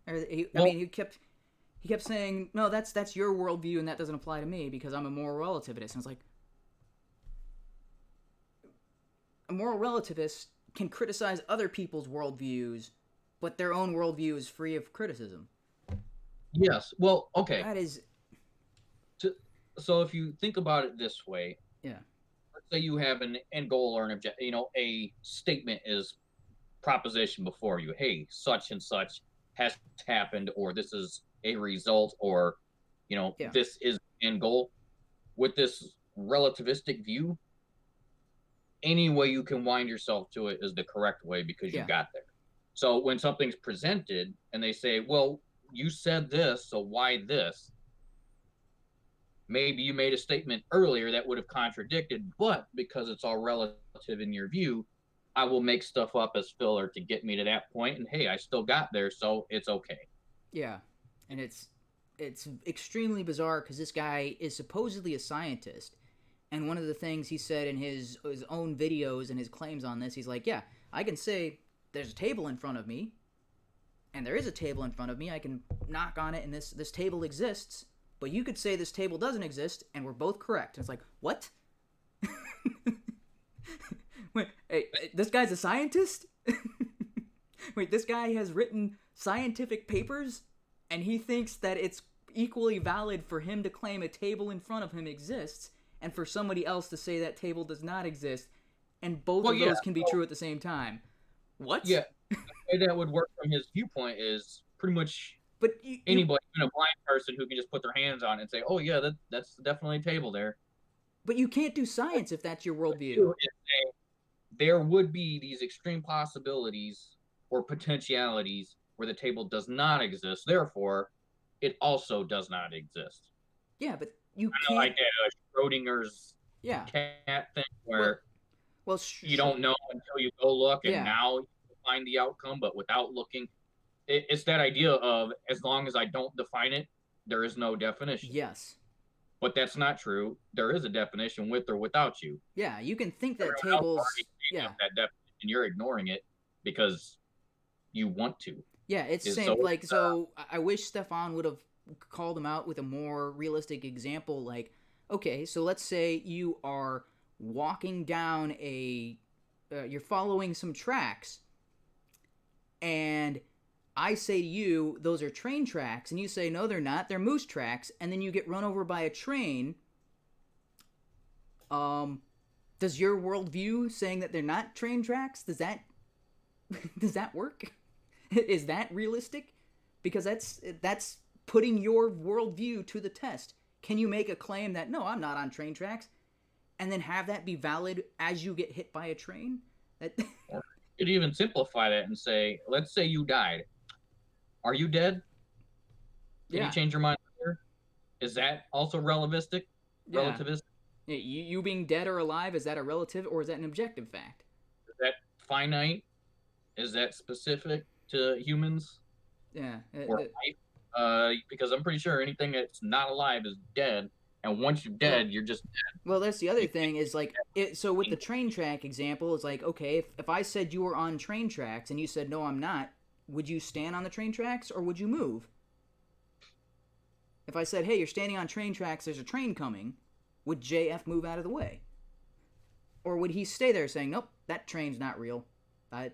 He kept saying, no, that's your worldview and that doesn't apply to me because I'm a moral relativist. And it's like, a moral relativist can criticize other people's worldviews, but their own worldview is free of criticism.
Yes. Well, okay.
That is...
So if you think about it this way,
yeah.
Let's say you have an end goal or an objective. A statement is proposition before you. Hey, such and such has happened, or this is a result, or this is end goal. With this relativistic view, any way you can wind yourself to it is the correct way because you got there. So when something's presented and they say, well, you said this, so why this? Maybe you made a statement earlier that would have contradicted, but because it's all relative in your view, I will make stuff up as filler to get me to that point. And hey, I still got there, so it's okay.
Yeah, and it's extremely bizarre because this guy is supposedly a scientist. And one of the things he said in his own videos and his claims on this, he's like, yeah, I can say there's a table in front of me, and there is a table in front of me. I can knock on it, and this table exists. But you could say this table doesn't exist, and we're both correct. And it's like, what? Wait, hey, this guy's a scientist? Wait, this guy has written scientific papers, and he thinks that it's equally valid for him to claim a table in front of him exists, and for somebody else to say that table does not exist, and both of those can be true at the same time. What?
Yeah, the way that would work from his viewpoint is pretty much...
But
anybody, even a blind person who can just put their hands on it and say, oh, yeah, that's definitely a table there.
But you can't do science if that's your worldview.
There would be these extreme possibilities or potentialities where the table does not exist. Therefore, it also does not exist.
Yeah, but you
kind
can't.
of like Schrodinger's cat thing where you don't know until you go look, and now you find the outcome, but without looking. It's that idea of as long as I don't define it, there is no definition.
Yes.
But that's not true. There is a definition with or without you.
Yeah, you can think that tables. Yeah.
That definition, you're ignoring it because you want to.
Yeah, it's the same. So I wish Stefan would have called him out with a more realistic example. Like, okay, so let's say you are walking down you're following some tracks, and I say to you, those are train tracks, and you say, no, they're not, they're moose tracks, and then you get run over by a train. Does your worldview saying that they're not train tracks, does that work? Is that realistic? Because that's putting your worldview to the test. Can you make a claim that, no, I'm not on train tracks, and then have that be valid as you get hit by a train?
Or you could even simplify that and say, let's say you died. Are you dead? Can you change your mind later? Is that also relativistic?
Yeah. You being dead or alive, is that a relative or is that an objective fact?
Is that finite? Is that specific to humans?
Yeah.
Or life? Because I'm pretty sure anything that's not alive is dead. And once you're dead, you're just dead.
Well, that's the other thing is like, so with the train track example, it's like, okay, if I said you were on train tracks and you said, no, I'm not, would you stand on the train tracks or would you move? If I said, hey, you're standing on train tracks, there's a train coming, would JF move out of the way? Or would he stay there saying, nope, that train's not real?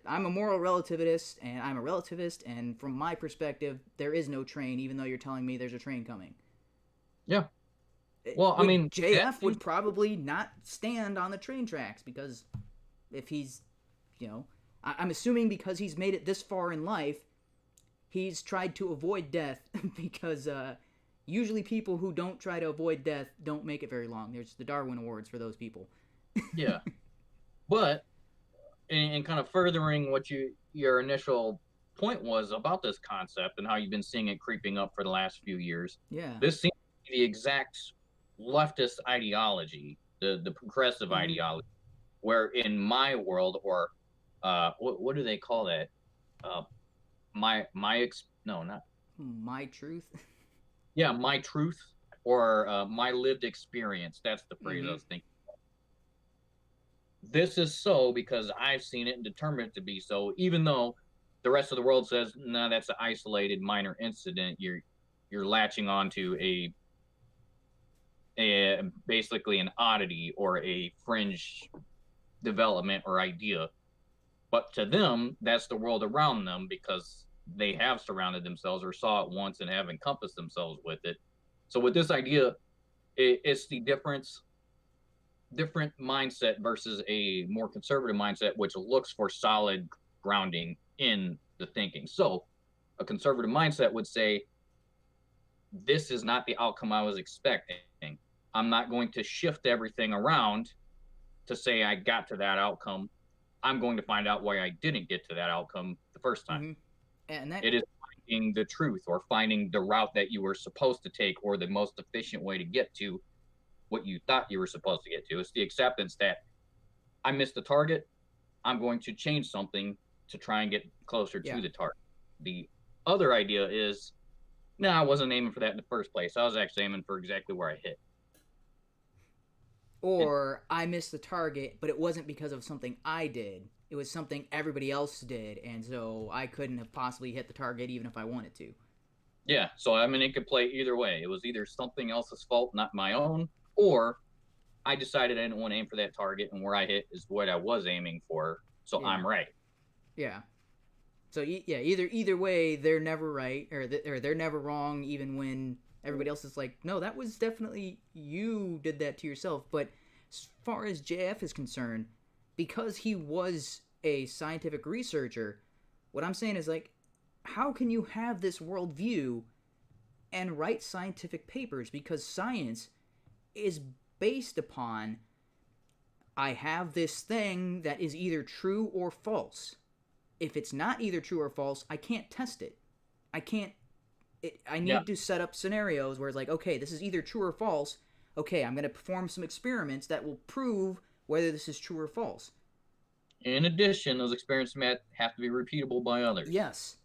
I'm a moral relativist, and I'm a relativist, and from my perspective, there is no train, even though you're telling me there's a train coming.
Yeah. Well, I mean,
JF would probably not stand on the train tracks because if he's, I'm assuming because he's made it this far in life, he's tried to avoid death because usually people who don't try to avoid death don't make it very long. There's the Darwin Awards for those people.
Yeah. But, and kind of furthering what your initial point was about this concept and how you've been seeing it creeping up for the last few years.
Yeah.
This seems to be the exact leftist ideology, the progressive ideology, where in my world, or what do they call that? My
truth.
Yeah, my truth, or my lived experience. That's the phrase I was thinking. This is so because I've seen it and determined it to be so, even though the rest of the world says, no, that's an isolated minor incident. You're latching onto a basically an oddity or a fringe development or idea. But to them, that's the world around them because they have surrounded themselves or saw it once and have encompassed themselves with it. So with this idea, it's the different mindset versus a more conservative mindset, which looks for solid grounding in the thinking. So a conservative mindset would say, this is not the outcome I was expecting. I'm not going to shift everything around to say I got to that outcome. I'm going to find out why I didn't get to that outcome the first time.
And
it is finding the truth or finding the route that you were supposed to take or the most efficient way to get to what you thought you were supposed to get to. It's the acceptance that I missed the target. I'm going to change something to try and get closer to the target. The other idea is, no, I wasn't aiming for that in the first place. I was actually aiming for exactly where I hit.
Or I missed the target, but it wasn't because of something I did. It was something everybody else did, and so I couldn't have possibly hit the target even if I wanted to.
Yeah, so I mean, it could play either way. It was either something else's fault, not my own, or I decided I didn't want to aim for that target, and where I hit is what I was aiming for, so I'm right.
Yeah. So, either way, they're never right, or they're never wrong, even when everybody else is like, no, that was definitely, you did that to yourself. But as far as JF is concerned, because he was a scientific researcher, what I'm saying is, like, how can you have this worldview and write scientific papers? Because science is based upon I have this thing that is either true or false. If it's not either true or false, I can't test it. I need to set up scenarios where it's like, okay, this is either true or false. Okay, I'm going to perform some experiments that will prove whether this is true or false.
In addition, those experiments have to be repeatable by others.
Yes.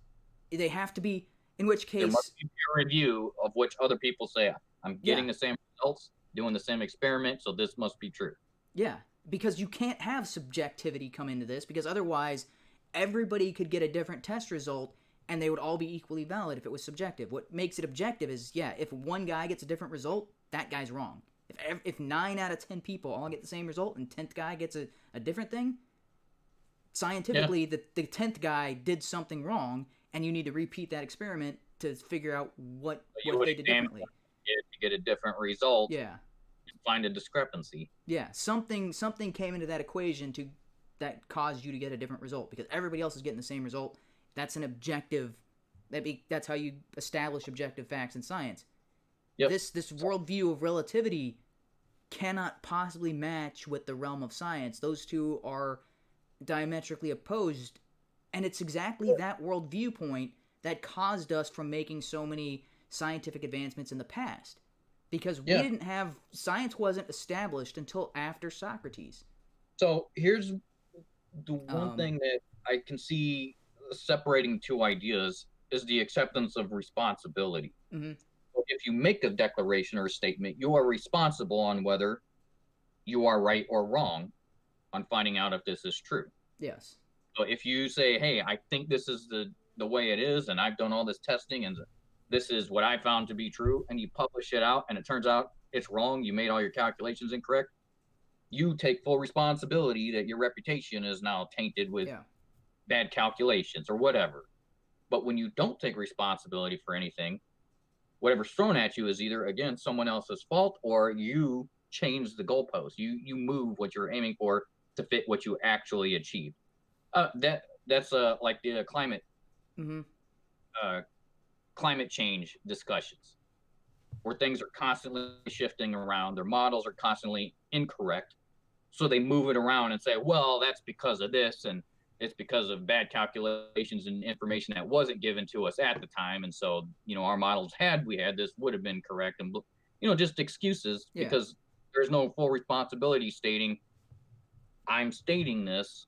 They have to be, in which case...
There must be peer review of which other people say, I'm getting the same results, doing the same experiment, so this must be true.
Yeah, because you can't have subjectivity come into this, because otherwise everybody could get a different test result and they would all be equally valid if it was subjective. What makes it objective is, if one guy gets a different result, that guy's wrong. If 9 out of 10 people all get the same result and 10th guy gets a different thing, scientifically the 10th guy did something wrong, and you need to repeat that experiment to figure out what they did differently.
To get a different result.
Yeah.
Find a discrepancy.
Yeah, something came into that equation that caused you to get a different result, because everybody else is getting the same result. That's an objective. That's how you establish objective facts in science. Yep. This worldview of relativity cannot possibly match with the realm of science. Those two are diametrically opposed, and it's exactly that worldview point that caused us from making so many scientific advancements in the past. Because we didn't have... Science wasn't established until after Socrates. So
here's the one thing that I can see separating two ideas is the acceptance of responsibility. Mm-hmm. So if you make a declaration or a statement, you are responsible on whether you are right or wrong on finding out if this is true.
Yes.
So if you say, hey, I think this is the way it is, and I've done all this testing, and this is what I found to be true, and you publish it out, and it turns out it's wrong, you made all your calculations incorrect, you take full responsibility that your reputation is now tainted with bad calculations or whatever. But when you don't take responsibility for anything, whatever's thrown at you is either, again, someone else's fault, or you change the goalpost. You move what you're aiming for to fit what you actually achieved. That's like the climate change discussions, where things are constantly shifting around, their models are constantly incorrect, so they move it around and say, well, that's because of this, and it's because of bad calculations and information that wasn't given to us at the time, and so our models, had we had this, would have been correct, and just excuses, because there's no full responsibility stating, I'm stating this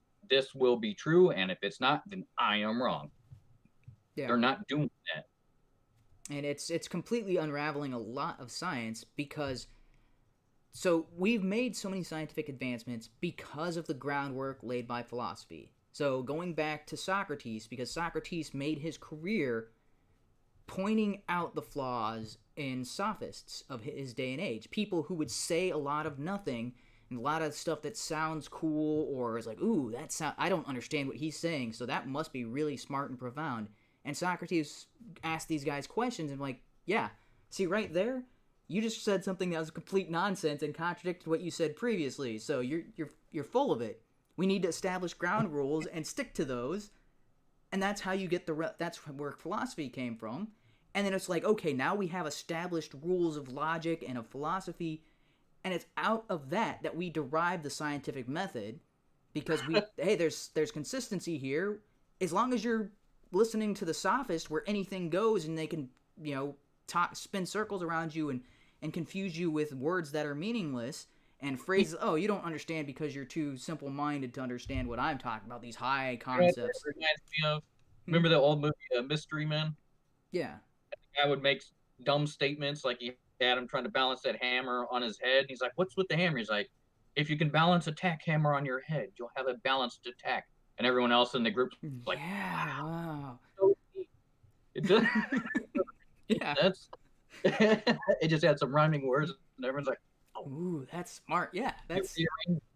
will be true, and if it's not, then I am wrong. They're not doing that.
And it's completely unraveling a lot of science, because so we've made so many scientific advancements because of the groundwork laid by philosophy. So going back to Socrates, because Socrates made his career pointing out the flaws in sophists of his day and age, people who would say a lot of nothing and a lot of stuff that sounds cool, or is like, ooh, I don't understand what he's saying, so that must be really smart and profound. And Socrates asked these guys questions, and like, yeah, see right there, you just said something that was complete nonsense and contradicted what you said previously. So you're full of it. We need to establish ground rules and stick to those, and that's how you get that's where philosophy came from. And then it's like, okay, now we have established rules of logic and of philosophy, and it's out of that we derive the scientific method, because hey, there's consistency here. As long as you're listening to the sophist, where anything goes, and they can spin circles around you and confuse you with words that are meaningless and phrases. Oh, you don't understand because you're too simple-minded to understand what I'm talking about, these high concepts.
Reminds me of, remember the old movie Mystery Men?
Yeah.
The guy would make dumb statements, like he had him trying to balance that hammer on his head. He's like, what's with the hammer? He's like, if you can balance a tack hammer on your head, you'll have a balanced attack. And everyone else in the group like,
wow.
It just,
yeah.
It just had some rhyming words, and everyone's like,
oh, ooh, that's smart. Yeah, that's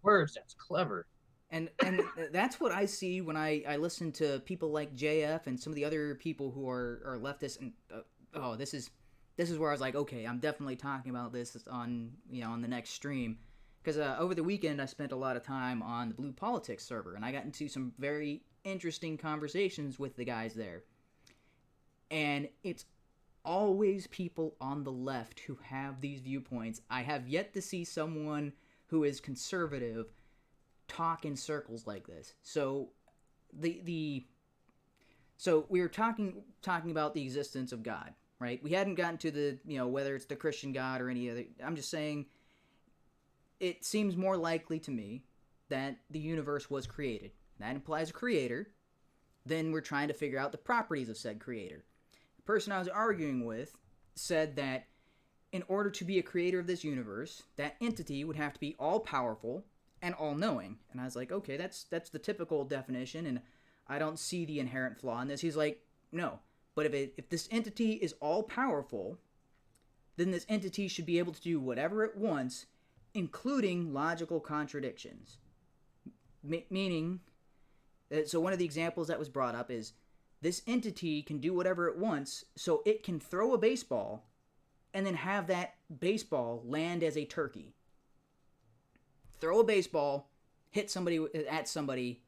words. That's clever.
And that's what I see when I listen to people like JF and some of the other people who are leftists. And this is where I was like, okay, I'm definitely talking about this on on the next stream. Because over the weekend, I spent a lot of time on the Blue Politics server, and I got into some very interesting conversations with the guys there. And it's always people on the left who have these viewpoints. I have yet to see someone who is conservative talk in circles like this. So so we were talking about the existence of God, right? We hadn't gotten to the, whether it's the Christian God or any other. I'm just saying it seems more likely to me that the universe was created. That implies a creator. Then we're trying to figure out the properties of said creator. The person I was arguing with said that in order to be a creator of this universe, that entity would have to be all-powerful and all-knowing. And I was like, okay, that's the typical definition, and I don't see the inherent flaw in this. He's like, no, but if this entity is all-powerful, then this entity should be able to do whatever it wants, including logical contradictions. Meaning, so one of the examples that was brought up is this entity can do whatever it wants, so it can throw a baseball and then have that baseball land as a turkey. Throw a baseball, hit somebody at somebody,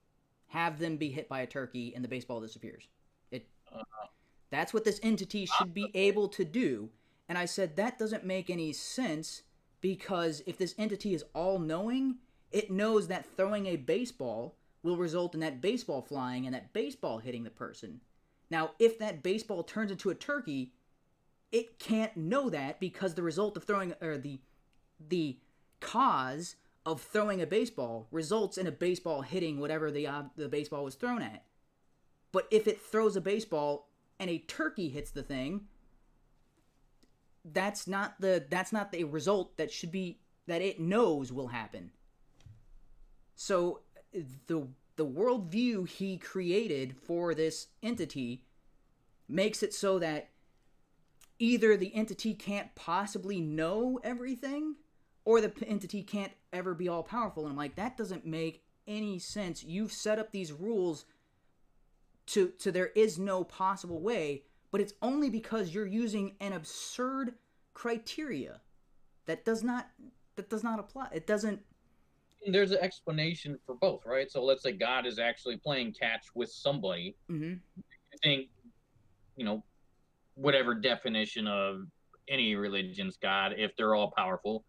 have them be hit by a turkey, and the baseball disappears. That's what this entity should be able to do. And I said, that doesn't make any sense, because if this entity is all-knowing, it knows that throwing a baseball will result in that baseball flying and that baseball hitting the person. Now, if that baseball turns into a turkey, it can't know that, because the result of throwing, or the cause of throwing a baseball results in a baseball hitting whatever the baseball was thrown at. But if it throws a baseball and a turkey hits the thing, that's not the result that it knows will happen. So the worldview he created for this entity makes it so that either the entity can't possibly know everything, or the entity can't ever be all-powerful. And I'm like, that doesn't make any sense. You've set up these rules to there is no possible way, but it's only because you're using an absurd criteria that does not apply. It doesn't.
There's an explanation for both, right? So let's say God is actually playing catch with somebody.
Mm-hmm.
I think, whatever definition of any religion's God, if they're all powerful,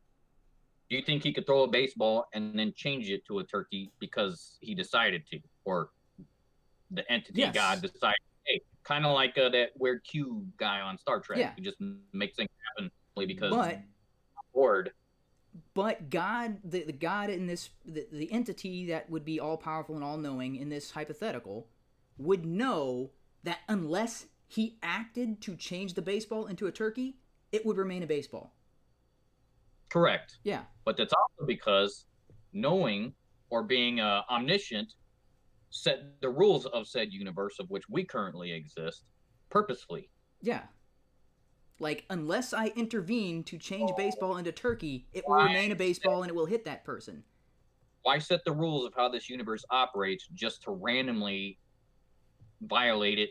do you think he could throw a baseball and then change it to a turkey because he decided to, or the entity
Yes.
God decided? Hey, kind of like that weird Q guy on Star Trek,
Yeah.
who just makes things happen because
But
bored.
But God, the God in this, the entity that would be all-powerful and all-knowing in this hypothetical, would know that unless he acted to change the baseball into a turkey, it would remain a baseball.
Correct.
Yeah.
But that's also because knowing or being omniscient set the rules of said universe of which we currently exist purposefully.
Yeah. Like, unless I intervene to change baseball into turkey, it will remain a baseball and it will hit that person.
Why set the rules of how this universe operates just to randomly violate it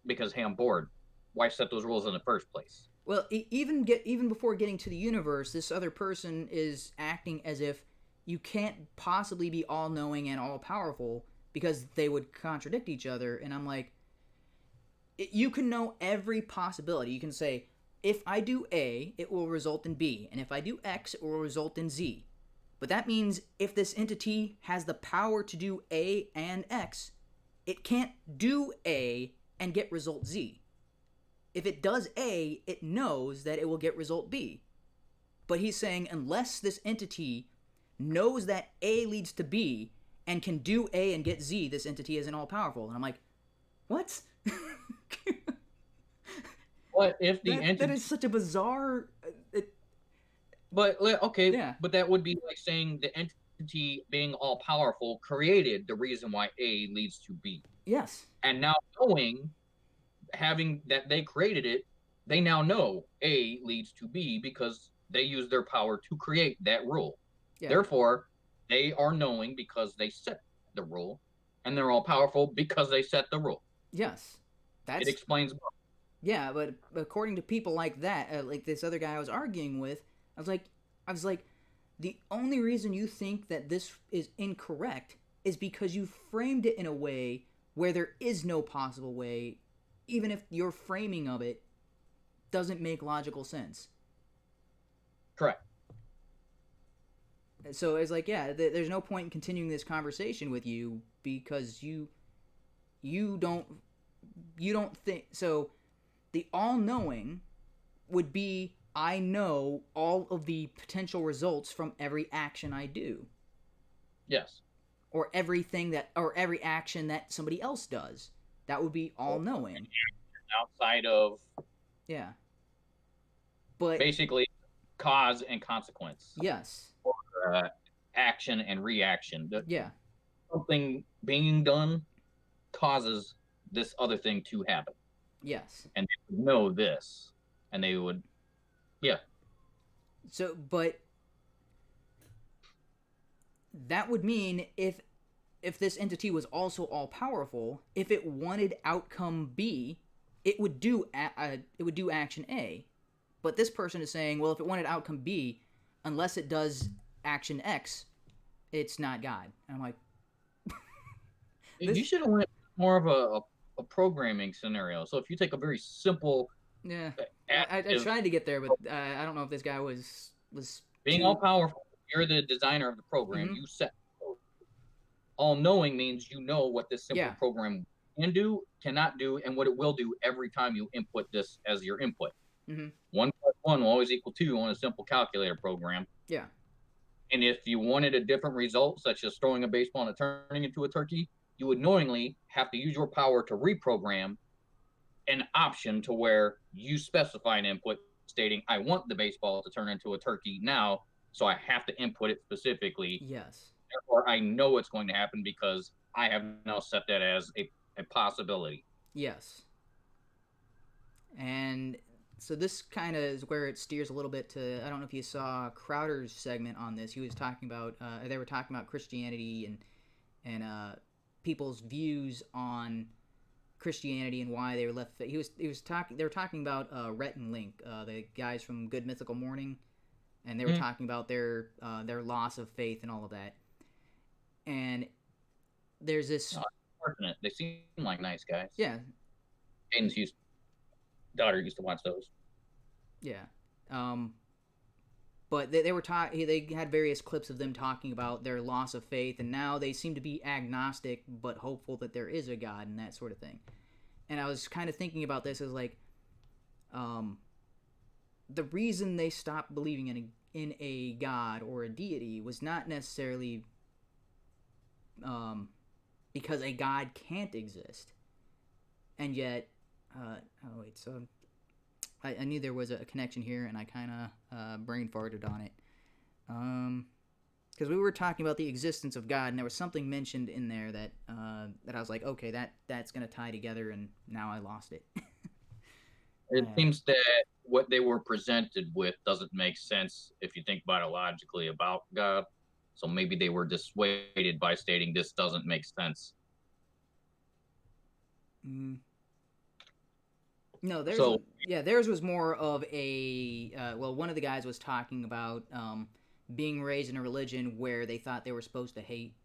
because, hey, I'm bored? Why set those rules in the first place?
Well, even before getting to the universe, this other person is acting as if you can't possibly be all-knowing and all-powerful because they would contradict each other. And I'm like, you can know every possibility. You can say, if I do A, it will result in B. And if I do X, it will result in Z. But that means if this entity has the power to do A and X, it can't do A and get result Z. If it does A, it knows that it will get result B. But he's saying unless this entity knows that A leads to B and can do A and get Z, this entity isn't all-powerful. And I'm like, what?
What if the entity...
That is such a bizarre...
But, okay,
yeah.
But that would be like saying the entity being all-powerful created the reason why A leads to B.
Yes.
And now having that they created it, they now know A leads to B because they use their power to create that rule. Yeah. Therefore, they are knowing because they set the rule, and they're all-powerful because they set the rule.
Yes.
It explains both.
Yeah, but according to people like that, like this other guy I was arguing with, I was like, the only reason you think that this is incorrect is because you framed it in a way where there is no possible way, even if your framing of it doesn't make logical sense.
Correct.
So it's like, yeah, there's no point in continuing this conversation with you because you don't think so. The all-knowing would be, I know all of the potential results from every action I do.
Yes.
Or every action that somebody else does. That would be all-knowing.
Outside of...
Yeah. But
basically, cause and consequence.
Yes.
Or action and reaction.
Yeah.
Something being done causes this other thing to happen.
Yes.
And they would know this. And they would... yeah.
So, but... that would mean if this entity was also all-powerful, if it wanted outcome B, it would do action A. But this person is saying, well, if it wanted outcome B, unless it does action X, it's not God. And I'm like...
you should have went more of a programming scenario. So if you take a very simple...
yeah. I tried to get there, but I don't know if this guy was
being all-powerful. You're the designer of the program. Mm-hmm. You set code. All-knowing means you know what this simple program can do, cannot do, and what it will do every time you input this as your input. Mm-hmm. 1 + 1 will always equal 2 on a simple calculator program.
Yeah.
And if you wanted a different result, such as throwing a baseball and turning into a turkey, you would knowingly have to use your power to reprogram an option to where you specify an input stating, I want the baseball to turn into a turkey now, so I have to input it specifically.
Yes.
Therefore, I know it's going to happen because I have now set that as a possibility.
Yes. And so this kind of is where it steers a little bit to, I don't know if you saw Crowder's segment on this. He was talking about, they were talking about Christianity and people's views on Christianity and why they were left. They were talking about Rhett and Link, the guys from Good Mythical Morning, and they were talking about their loss of faith and all of that. And there's this...
unfortunate. They seem like nice guys.
Yeah.
Aiden's daughter used to watch those.
Yeah. But they were they had various clips of them talking about their loss of faith, and now they seem to be agnostic but hopeful that there is a God and that sort of thing. And I was kind of thinking about this as like, the reason they stopped believing in a God or a deity was not necessarily because a God can't exist. And yet, so I knew there was a connection here, and I kind of brain farted on it. Because we were talking about the existence of God, and there was something mentioned in there that I was like, okay, that's going to tie together, and now I lost it.
It seems that what they were presented with doesn't make sense if you think about it logically about God. So maybe they were dissuaded by stating this doesn't make sense.
No, theirs was more of a one of the guys was talking about being raised in a religion where they thought they were supposed to hate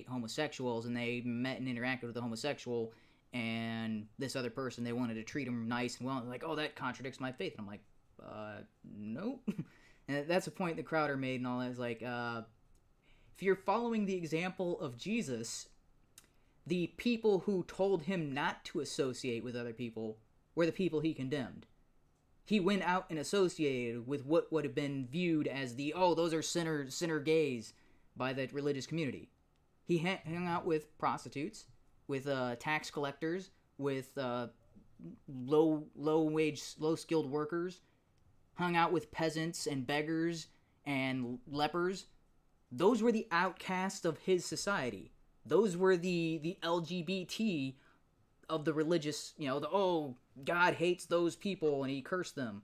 homosexuals, and they met and interacted with a homosexual, and this other person, they wanted to treat him nice and well, like, oh, that contradicts my faith. And I'm like, nope. And that's a point that Crowder made and all that. Is like, if you're following the example of Jesus, the people who told him not to associate with other people were the people he condemned. He went out and associated with what would have been viewed as those are sinner gays by the religious community. He hung out with prostitutes, with tax collectors, with low-wage, low-skilled workers, hung out with peasants and beggars and lepers. Those were the outcasts of his society. Those were the LGBT of the religious, God hates those people and he cursed them.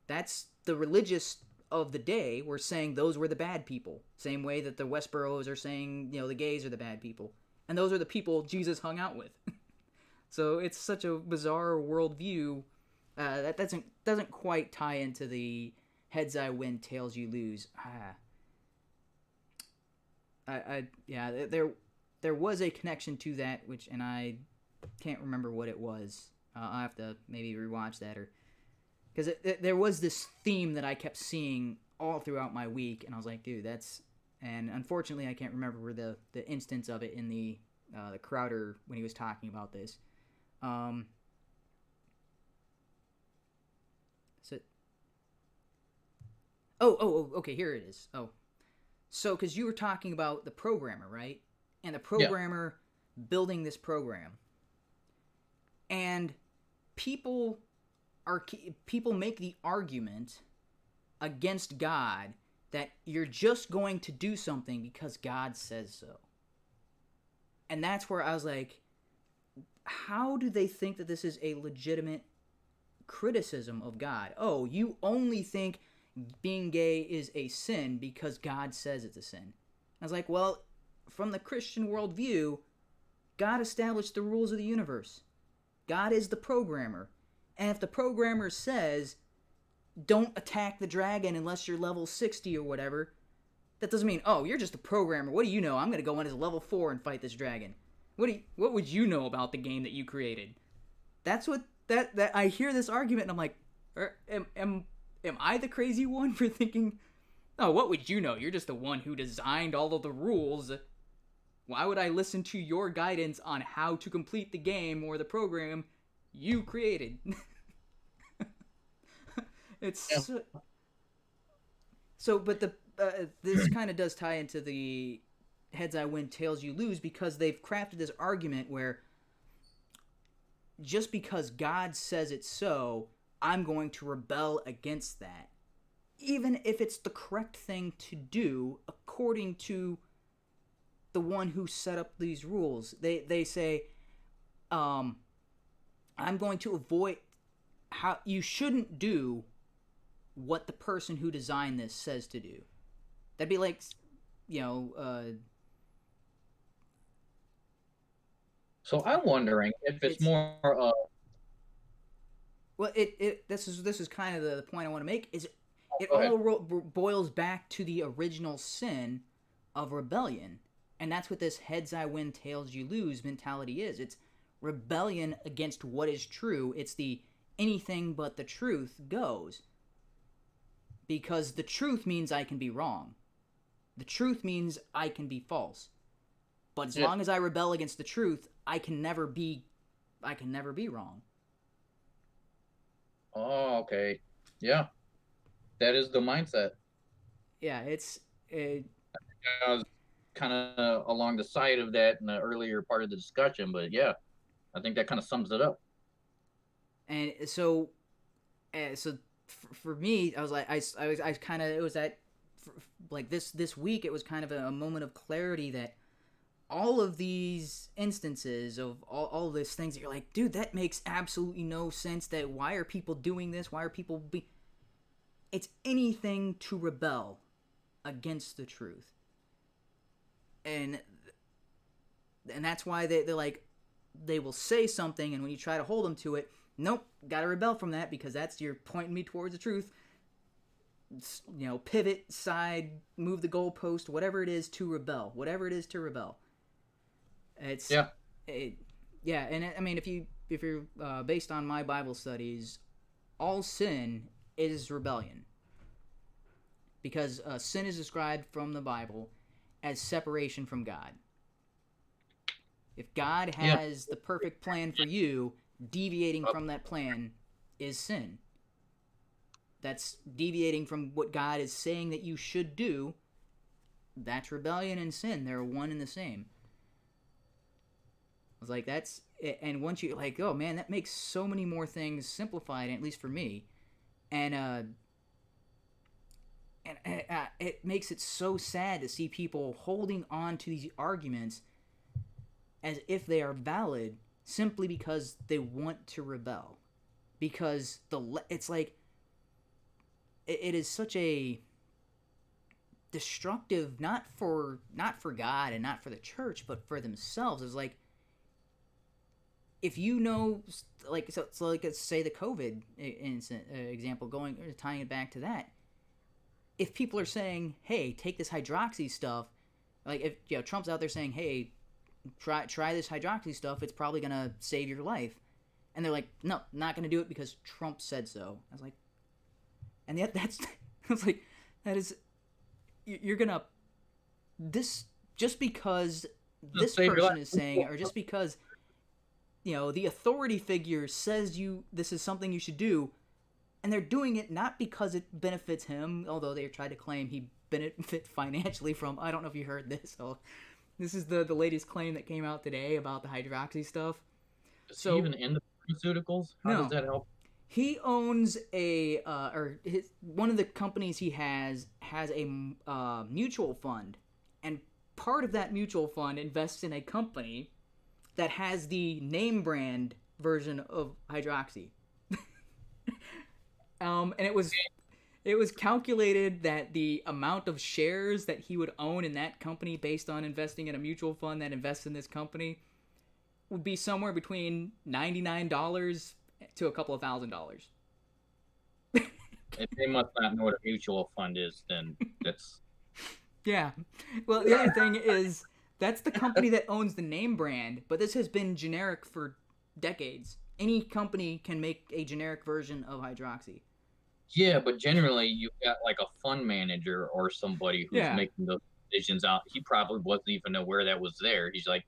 That's the religious of the day were saying those were the bad people. Same way that the Westboroughs are saying, the gays are the bad people. And those are the people Jesus hung out with. So it's such a bizarre worldview that doesn't quite tie into the heads I win, tails you lose. There was a connection to that, and I can't remember what it was. I'll have to maybe rewatch that or because there was this theme that I kept seeing all throughout my week, and I was like, dude, that's... And unfortunately, I can't remember the instance of it in the Crowder when he was talking about this. Okay, here it is. So because you were talking about the programmer, right? And the programmer building this program. And people make the argument against God that you're just going to do something because God says so. And that's where I was like, how do they think that this is a legitimate criticism of God? Oh, you only think being gay is a sin because God says it's a sin. I was like, well, from the Christian worldview, God established the rules of the universe. God is the programmer. And if the programmer says, don't attack the dragon unless you're level 60 or whatever, that doesn't mean, oh, you're just a programmer. What do you know? I'm going to go in as a level 4 and fight this dragon. What would you know about the game that you created? That's what that I hear this argument and I'm like, am I the crazy one for thinking, oh, what would you know? You're just the one who designed all of the rules. Why would I listen to your guidance on how to complete the game or the program you created? It's so, but this kind of does tie into the heads I win, tails you lose, because they've crafted this argument where just because God says it's so, I'm going to rebel against that, even if it's the correct thing to do according to the one who set up these rules. They say, I'm going to avoid how you shouldn't do what the person who designed this says to do. That'd be like,
So I'm wondering if it's more
well, this is kind of the point I want to make. Is it all boils back to the original sin of rebellion, and that's what this heads I win, tails you lose mentality is. It's rebellion against what is true. It's the anything but the truth goes. Because the truth means I can be wrong. The truth means I can be false. But as long as I rebel against the truth, I can never be wrong.
Oh, okay. Yeah. That is the mindset.
Yeah, it's
I was kind of along the side of that in the earlier part of the discussion, but yeah, I think that kind of sums it up.
And so for me, I was like, I kind of, it was that, like this week, it was kind of a moment of clarity that all of these instances of all of these things that you're like, dude, that makes absolutely no sense. That why are people doing this? Why are people it's anything to rebel against the truth. And that's why they're like, they will say something, and when you try to hold them to it, nope, gotta rebel from that because that's you're pointing me towards the truth. Pivot, side, move the goalpost, whatever it is to rebel. Whatever it is to rebel. It's and I mean, if you're based on my Bible studies, all sin is rebellion. Because sin is described from the Bible as separation from God. If God has the perfect plan for you, deviating from that plan is sin. That's deviating from what God is saying that you should do. That's rebellion and sin. They're one and the same. I was like, that's... And once you... Like, oh, man, that makes so many more things simplified, at least for me. And it makes it so sad to see people holding on to these arguments as if they are valid simply because they want to rebel. Because it's like... It is such a destructive, not for God and not for the church, but for themselves. It's like, if you know, like, so like, let's say the COVID example, tying it back to that. If people are saying, hey, take this hydroxy stuff, like if Trump's out there saying, hey, try this hydroxy stuff, it's probably gonna save your life, and they're like, no, not gonna do it because Trump said so. I was like, And yet that's, I was like, that is, you're gonna, this, just because this person is saying it, or just because, the authority figure says this is something you should do, and they're doing it not because it benefits him, although they try to claim he benefit financially from, I don't know if you heard this, so this is the latest claim that came out today about the hydroxy stuff.
Is he even in the pharmaceuticals? How does that help?
He owns one of the companies he has a mutual fund, and part of that mutual fund invests in a company that has the name brand version of hydroxy. And it was calculated that the amount of shares that he would own in that company based on investing in a mutual fund that invests in this company would be somewhere between $99 to a couple of $1,000.
If they must not know what a mutual fund is, then that's...
Yeah. Well, the other thing is, that's the company that owns the name brand, but this has been generic for decades. Any company can make a generic version of hydroxy.
Yeah, but generally you've got like a fund manager or somebody who's making those decisions out. He probably wasn't even aware that was there. He's like,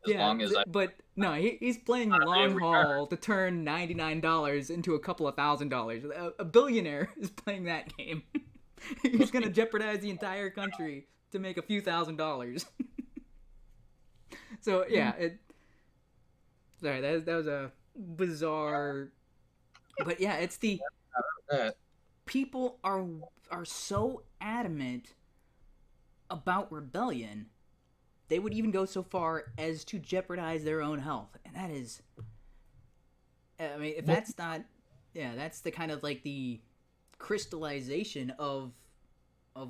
But no, he's playing long haul to turn $99 into a couple of $1,000. A billionaire is playing that game. He's going to jeopardize the entire country to make a few $1,000s. So yeah, sorry, that was a bizarre, but yeah, it's the people are so adamant about rebellion, they would even go so far as to jeopardize their own health, and that is, I mean, if that's not, that's the kind of like the crystallization of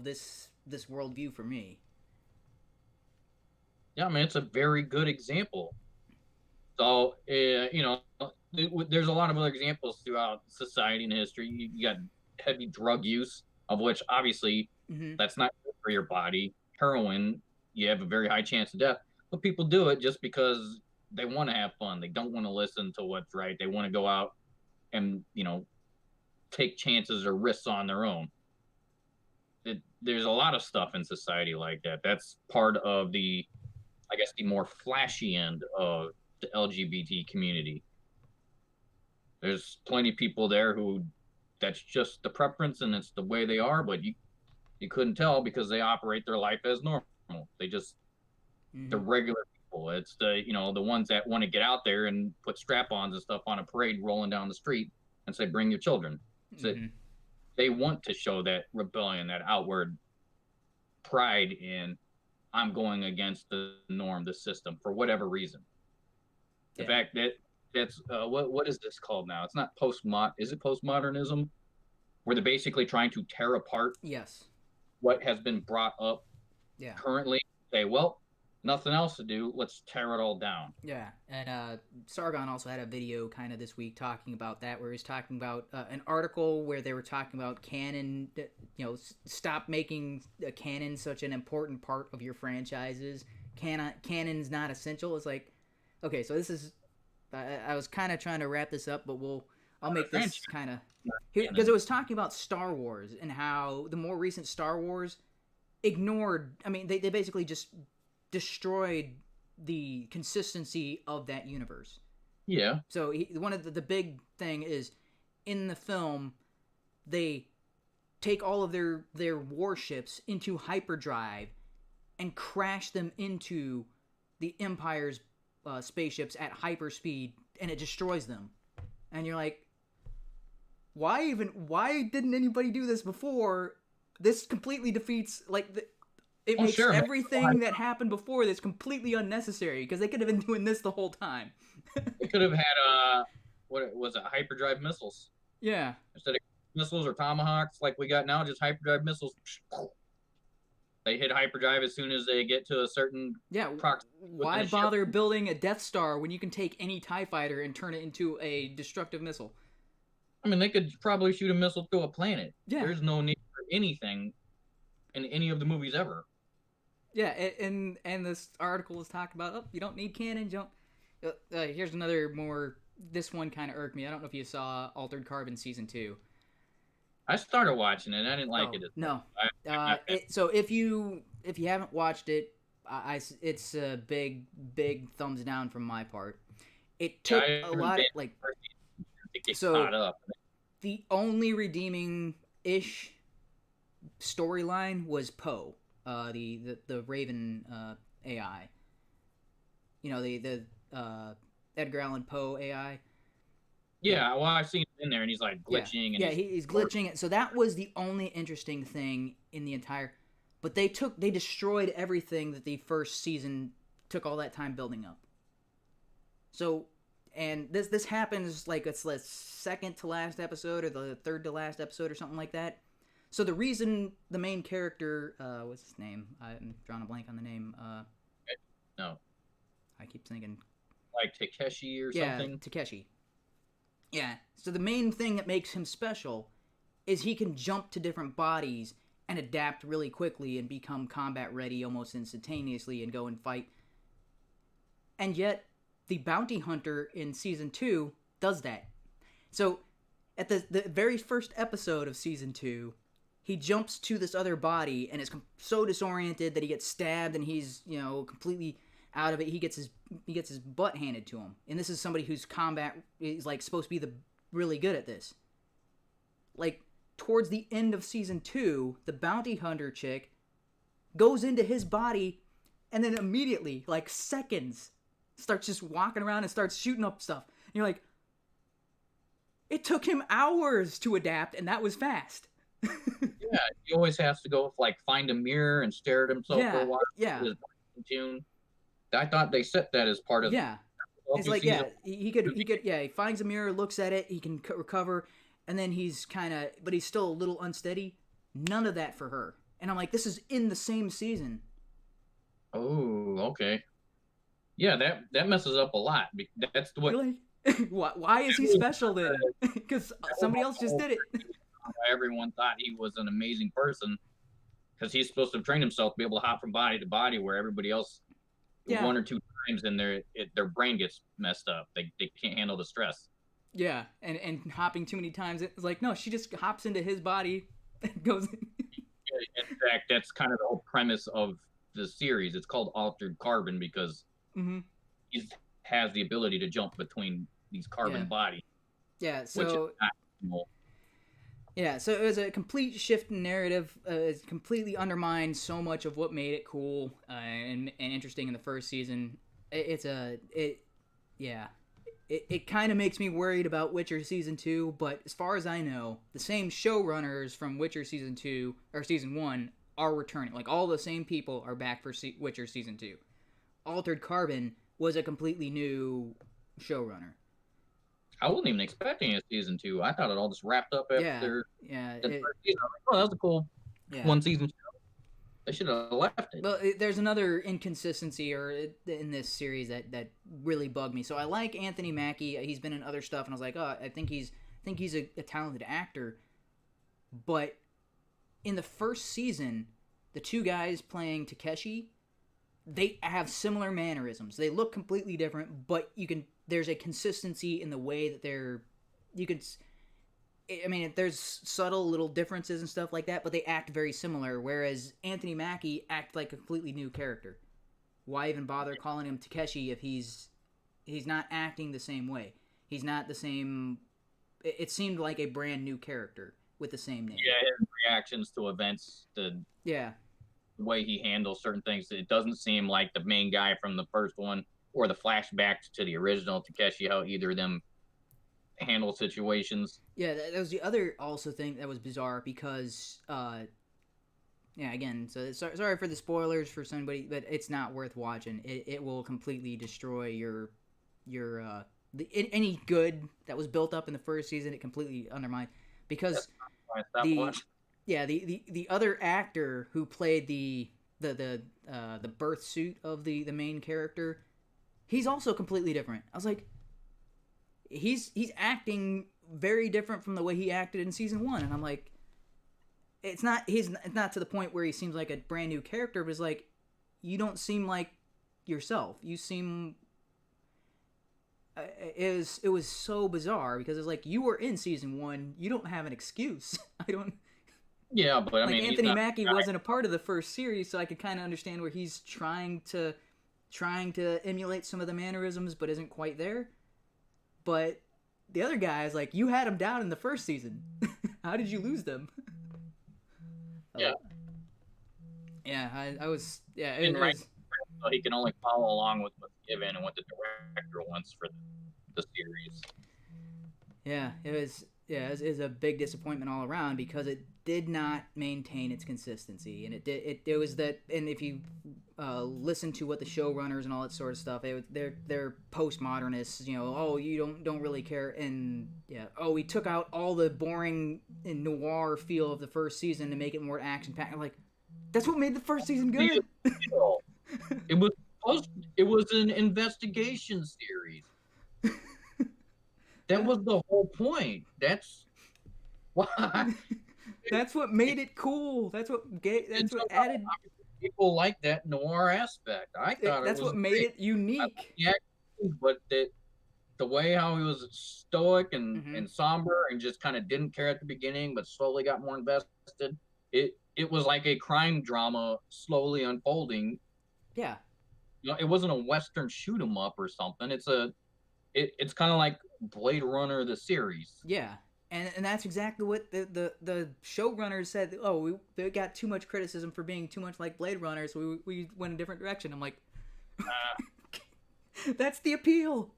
this worldview for me.
Yeah, I mean, it's a very good example. So, there's a lot of other examples throughout society and history. You got heavy drug use, of which obviously that's not good for your body. Heroin, you have a very high chance of death. But people do it just because they want to have fun. They don't want to listen to what's right. They want to go out and, take chances or risks on their own. There's a lot of stuff in society like that. That's part of the more flashy end of the LGBT community. There's plenty of people there who that's just the preference and it's the way they are, but you couldn't tell because they operate their life as normal. They just the regular people. It's the the ones that want to get out there and put strap-ons and stuff on a parade rolling down the street and say bring your children. So they want to show that rebellion, that outward pride in I'm going against the norm, the system, for whatever reason. The fact that that's what is this called now? It's not is it postmodernism? Where they're basically trying to tear apart what has been brought up currently. Say, well, nothing else to do. Let's tear it all down.
Yeah, and Sargon also had a video kind of this week talking about that, where he's talking about an article where they were talking about canon, stop making canon such an important part of your franchises. Canon's not essential. It's like, okay, so this is, I was kind of trying to wrap this up, but I'll make this kind of, because it was talking about Star Wars and how the more recent Star Wars ignored, they basically just destroyed the consistency of that universe.
Yeah.
So one of the big thing is in the film, they take all of their warships into hyperdrive and crash them into the Empire's spaceships at hyperspeed, and it destroys them. And you're like, why didn't anybody do this before? This completely defeats it makes everything that happened before this completely unnecessary, because they could have been doing this the whole time.
They could have had what was it, hyperdrive missiles?
Yeah.
Instead of missiles or tomahawks like we got now, just hyperdrive missiles. They hit hyperdrive as soon as they get to a certain
why bother building a Death Star when you can take any TIE fighter and turn it into a destructive missile?
They could probably shoot a missile to a planet.
Yeah.
There's no need for anything in any of the movies ever.
Yeah, and this article is talking about, you don't need cannon. Here's another this one kind of irked me. I don't know if you saw Altered Carbon Season 2.
I started watching it. I didn't like it.
No. So if you haven't watched it, it's a big thumbs down from my part. It took a lot of
to get
so
caught up.
The only redeeming-ish storyline was Poe, the Raven AI. You know, the Edgar Allan Poe AI.
Yeah, well, I've seen him in there, and he's like glitching.
Yeah, he's glitching it. So that was the only interesting thing in the entire. But they destroyed everything that the first season took all that time building up. So, and this happens like it's the second to last episode or the third to last episode or something like that. So the reason the main character, what's his name? I'm drawing a blank on the name.
No.
I keep thinking.
Like Takeshi or something?
Yeah, Takeshi. Yeah, so the main thing that makes him special is he can jump to different bodies and adapt really quickly and become combat ready almost instantaneously and go and fight. And yet, the bounty hunter in Season 2 does that. So, at the very first episode of Season 2, he jumps to this other body and is so disoriented that he gets stabbed and he's, completely out of it. He gets his butt handed to him. And this is somebody whose combat is like supposed to be really good at this. Like towards the end of Season 2, the bounty hunter chick goes into his body and then immediately, like seconds, starts just walking around and starts shooting up stuff. And you're like, it took him hours to adapt and that was fast.
Yeah, he always has to go find a mirror and stare at himself for a while.
Yeah.
I thought they set that as part of.
Yeah. It's like, he finds a mirror, looks at it, he can recover, and then but he's still a little unsteady. None of that for her. And I'm like, this is in the same season.
Oh, okay. Yeah, that messes up a lot. That's what.
Really? Why is he special then? Because somebody else just did it.
Everyone thought he was an amazing person because he's supposed to train himself to be able to hop from body to body where everybody else one or two times and their brain gets messed up. They can't handle the stress.
Yeah, and hopping too many times, it's like, no, she just hops into his body and goes in.
In fact, that's kind of the whole premise of the series. It's called Altered Carbon because he has the ability to jump between these carbon bodies.
Yeah, so
which is not normal.
Yeah, so it was a complete shift in narrative. It completely undermined so much of what made it cool and interesting in the first season. It kind of makes me worried about Witcher Season 2, but as far as I know, the same showrunners from Witcher Season 2, or Season 1, are returning. Like, all the same people are back for Witcher Season 2. Altered Carbon was a completely new showrunner.
I wasn't even expecting a Season 2. I thought it all just wrapped up after the first season. Oh, that was a cool one season show. They should have left it.
Well, there's another inconsistency in this series that really bugged me. So I like Anthony Mackie. He's been in other stuff, and I was like, I think he's a talented actor. But in the first season, the two guys playing Takeshi, they have similar mannerisms. They look completely different, but there's a consistency in the way that there's subtle little differences and stuff like that, but they act very similar, whereas Anthony Mackie acts like a completely new character. Why even bother calling him Takeshi if he's not acting the same way? He's not the same. It seemed like a brand new character with the same name.
Yeah, his reactions to events, the way he handles certain things, it doesn't seem like the main guy from the first one or the flashbacks to the original Takeshi, how either of them handle situations.
Yeah, that was the other also thing that was bizarre because, again, so sorry for the spoilers for somebody, but it's not worth watching. It will completely destroy your any good that was built up in the first season. It completely undermines because the other actor who played the birth suit of the main character, he's also completely different. I was like, he's acting very different from the way he acted in Season 1, and I'm like, it's not to the point where he seems like a brand new character, but it's like, you don't seem like yourself. You seem it was so bizarre because it's like, you were in Season 1, you don't have an excuse. I don't.
Yeah, but I
like
mean,
Anthony Mackie wasn't a part of the first series, so I could kind of understand where he's trying to emulate some of the mannerisms, but isn't quite there. But the other guys, like, you had them down in the first season. How did you lose them?
Yeah.
Yeah, I was. Yeah,
and right, so he can only follow along with what's given and what the director wants for the series.
Yeah, it was. Yeah, it was a big disappointment all around because it did not maintain its consistency, and it was that. And if you listen to what the showrunners and all that sort of stuff, they're postmodernists. You know, oh, you don't really care, and yeah, oh, we took out all the boring and noir feel of the first season to make it more action packed. I'm like, that's what made the first season good.
It was an investigation series. That was the whole point. That's why.
That's what made it cool. That's what added.
People like that noir aspect. I thought
that's
it was
what made it unique.
But the way how he was stoic and somber and just kind of didn't care at the beginning, but slowly got more invested. It was like a crime drama slowly unfolding.
Yeah.
You know, it wasn't a Western shoot 'em up or something. It's kind of like Blade Runner the series.
Yeah, and that's exactly what the showrunners said. Oh, they got too much criticism for being too much like Blade Runner, so we went a different direction. I'm like, that's the appeal.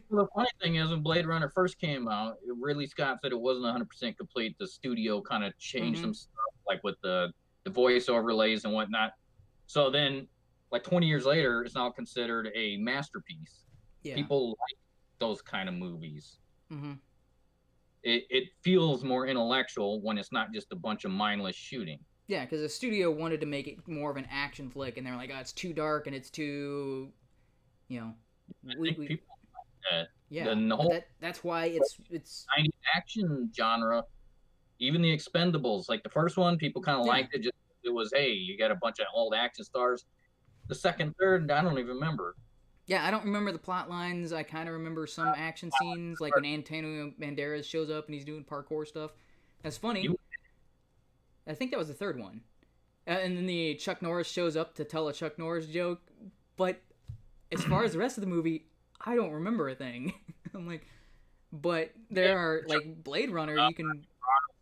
Well, the funny thing is, when Blade Runner first came out, Ridley Scott said it wasn't 100% complete. The studio kind of changed some stuff, like with the voice overlays and whatnot. So then, like 20 years later, it's now considered a masterpiece. Yeah. People like those kind of movies.
Mm-hmm.
It feels more intellectual when it's not just a bunch of mindless shooting.
Yeah, because the studio wanted to make it more of an action flick, and they were like, "Oh, it's too dark and it's too, you know."
I think people like that.
Yeah, the whole, that's why it's
90s action genre. Even the Expendables, like the first one, people kind of liked it. Just it was, hey, you got a bunch of old action stars. The second, third, I don't even remember.
Yeah, I don't remember the plot lines. I kind of remember some action scenes, like when Antonio Banderas shows up and he's doing parkour stuff. That's funny. I think that was the third one. And then the Chuck Norris shows up to tell a Chuck Norris joke. But as far as the rest of the movie, I don't remember a thing. I'm like, but there are, like, Blade Runner, you can...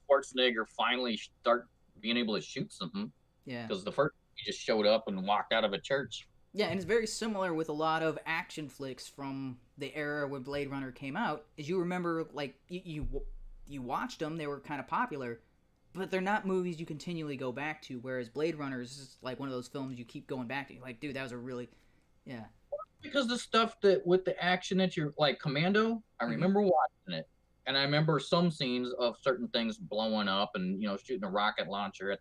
Schwarzenegger finally start being able to shoot something.
Yeah.
Because the first, he just showed up and walked out of a church.
Yeah, and it's very similar with a lot of action flicks from the era when Blade Runner came out. As you remember, like, you watched them, they were kind of popular, but they're not movies you continually go back to, whereas Blade Runner is like one of those films you keep going back to. You're like, dude, that was a really... Yeah.
Because the stuff that, with the action that you're, like, Commando, I remember watching it, and I remember some scenes of certain things blowing up and, you know, shooting a rocket launcher at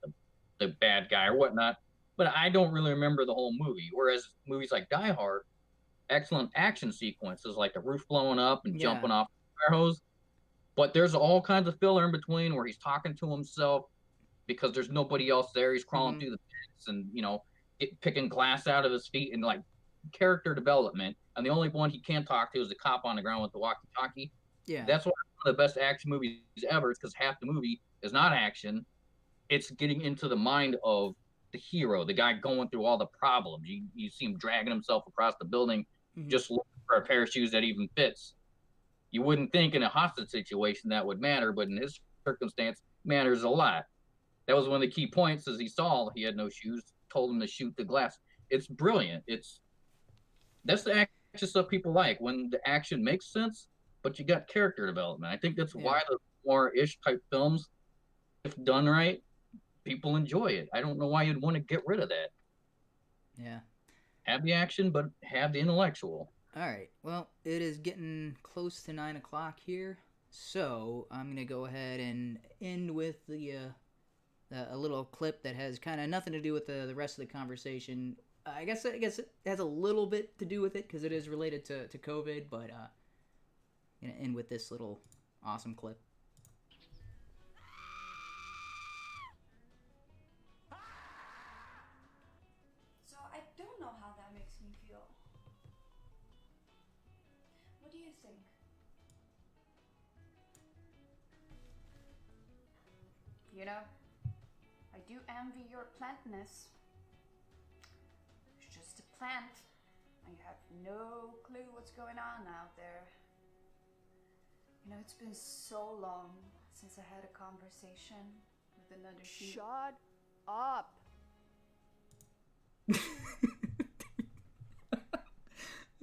the bad guy or whatnot. But I don't really remember the whole movie. Whereas movies like Die Hard, excellent action sequences, like the roof blowing up and jumping off the fire hose. But there's all kinds of filler in between where he's talking to himself because there's nobody else there. He's crawling through the pits and, you know, picking glass out of his feet and, like, character development. And the only one he can't talk to is the cop on the ground with the walkie-talkie.
Yeah.
That's one of the best action movies ever. It's because half the movie is not action. It's getting into the mind of the hero, the guy going through all the problems. You see him dragging himself across the building, just looking for a pair of shoes that even fits. You wouldn't think in a hostage situation that would matter, but in this circumstance, matters a lot. That was one of the key points. As he saw he had no shoes, told him to shoot the glass. It's brilliant. That's the action stuff people like, when the action makes sense, but you got character development. I think that's why the more-ish type films, if done right, people enjoy it. I don't know why you'd want to get rid of that.
Yeah.
Have the action, but have the intellectual.
All right. Well, it is getting close to 9 o'clock here, so I'm going to go ahead and end with a little clip that has kind of nothing to do with the rest of the conversation. I guess it has a little bit to do with it because it is related to COVID, but I'm going to end with this little awesome clip.
So I don't know how that makes me feel. What do you think? you know, I do envy your plantness. It's just a plant, and you have no clue what's going on out there. You know, it's been so long since I had a conversation with another human. Shut up!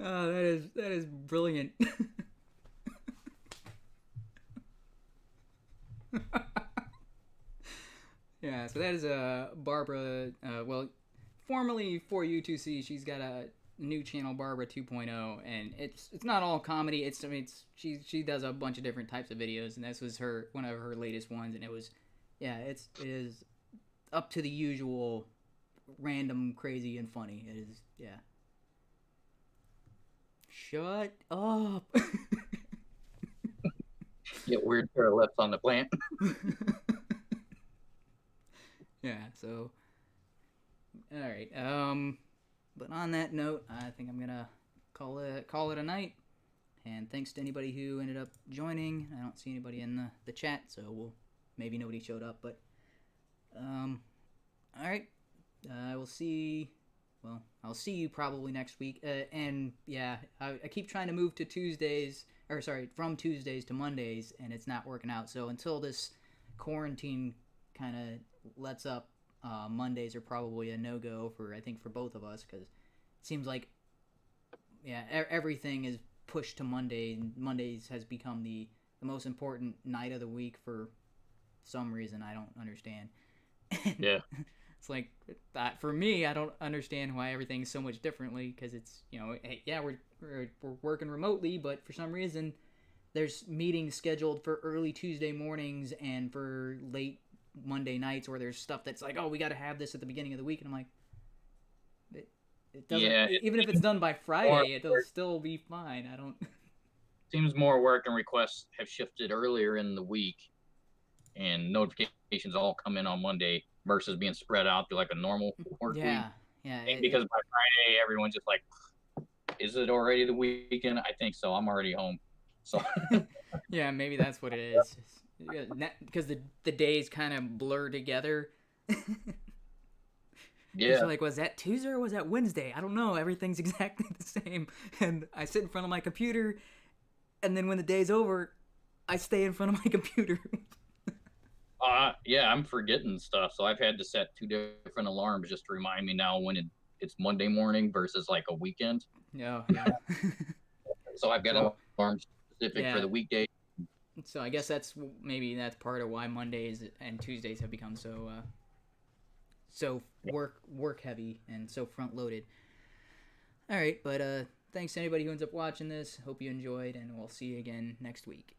Oh, that is brilliant. Yeah, so that is Barbara. Well, formerly for U2C, she's got a new channel, Barbara 2.0, and it's not all comedy. She does a bunch of different types of videos, and this was one of her latest ones, and it is up to the usual random, crazy, and funny. It is, yeah. Shut up.
Get weird pair of lips on the plant.
Yeah, so all right. But on that note, I think I'm gonna call it a night. And thanks to anybody who ended up joining. I don't see anybody in the chat, so maybe nobody showed up. But all right. I'll see you probably next week. And yeah, I keep trying to move to Tuesdays, from Tuesdays to Mondays, and it's not working out. So until this quarantine kind of lets up, Mondays are probably a no-go for both of us, because it seems like, yeah, everything is pushed to Monday, and Mondays has become the most important night of the week for some reason I don't understand.
Yeah.
It's like, for me, I don't understand why everything's so much differently, because it's, hey, yeah, we're working remotely, but for some reason there's meetings scheduled for early Tuesday mornings and for late Monday nights, or there's stuff that's like, oh, we got to have this at the beginning of the week, and I'm like, it doesn't. Yeah, even if it's done by Friday, it'll still be fine. I don't.
Seems more work and requests have shifted earlier in the week, and notifications all come in on Monday versus being spread out through like a normal work week.
Yeah.
Because by Friday, everyone's just like, is it already the weekend? I think so. I'm already home. So.
Yeah, maybe that's what it is. Because the days kind of blur together.
Yeah.
So like, was that Tuesday or was that Wednesday? I don't know. Everything's exactly the same. And I sit in front of my computer, and then when the day's over, I stay in front of my computer.
Yeah, I'm forgetting stuff. So I've had to set 2 different alarms just to remind me now when it's Monday morning versus like a weekend.
Yeah.
So I've got an alarm specific for the weekday.
So I guess that's part of why Mondays and Tuesdays have become so work heavy and so front loaded. All right, but thanks to anybody who ends up watching this. Hope you enjoyed, and we'll see you again next week.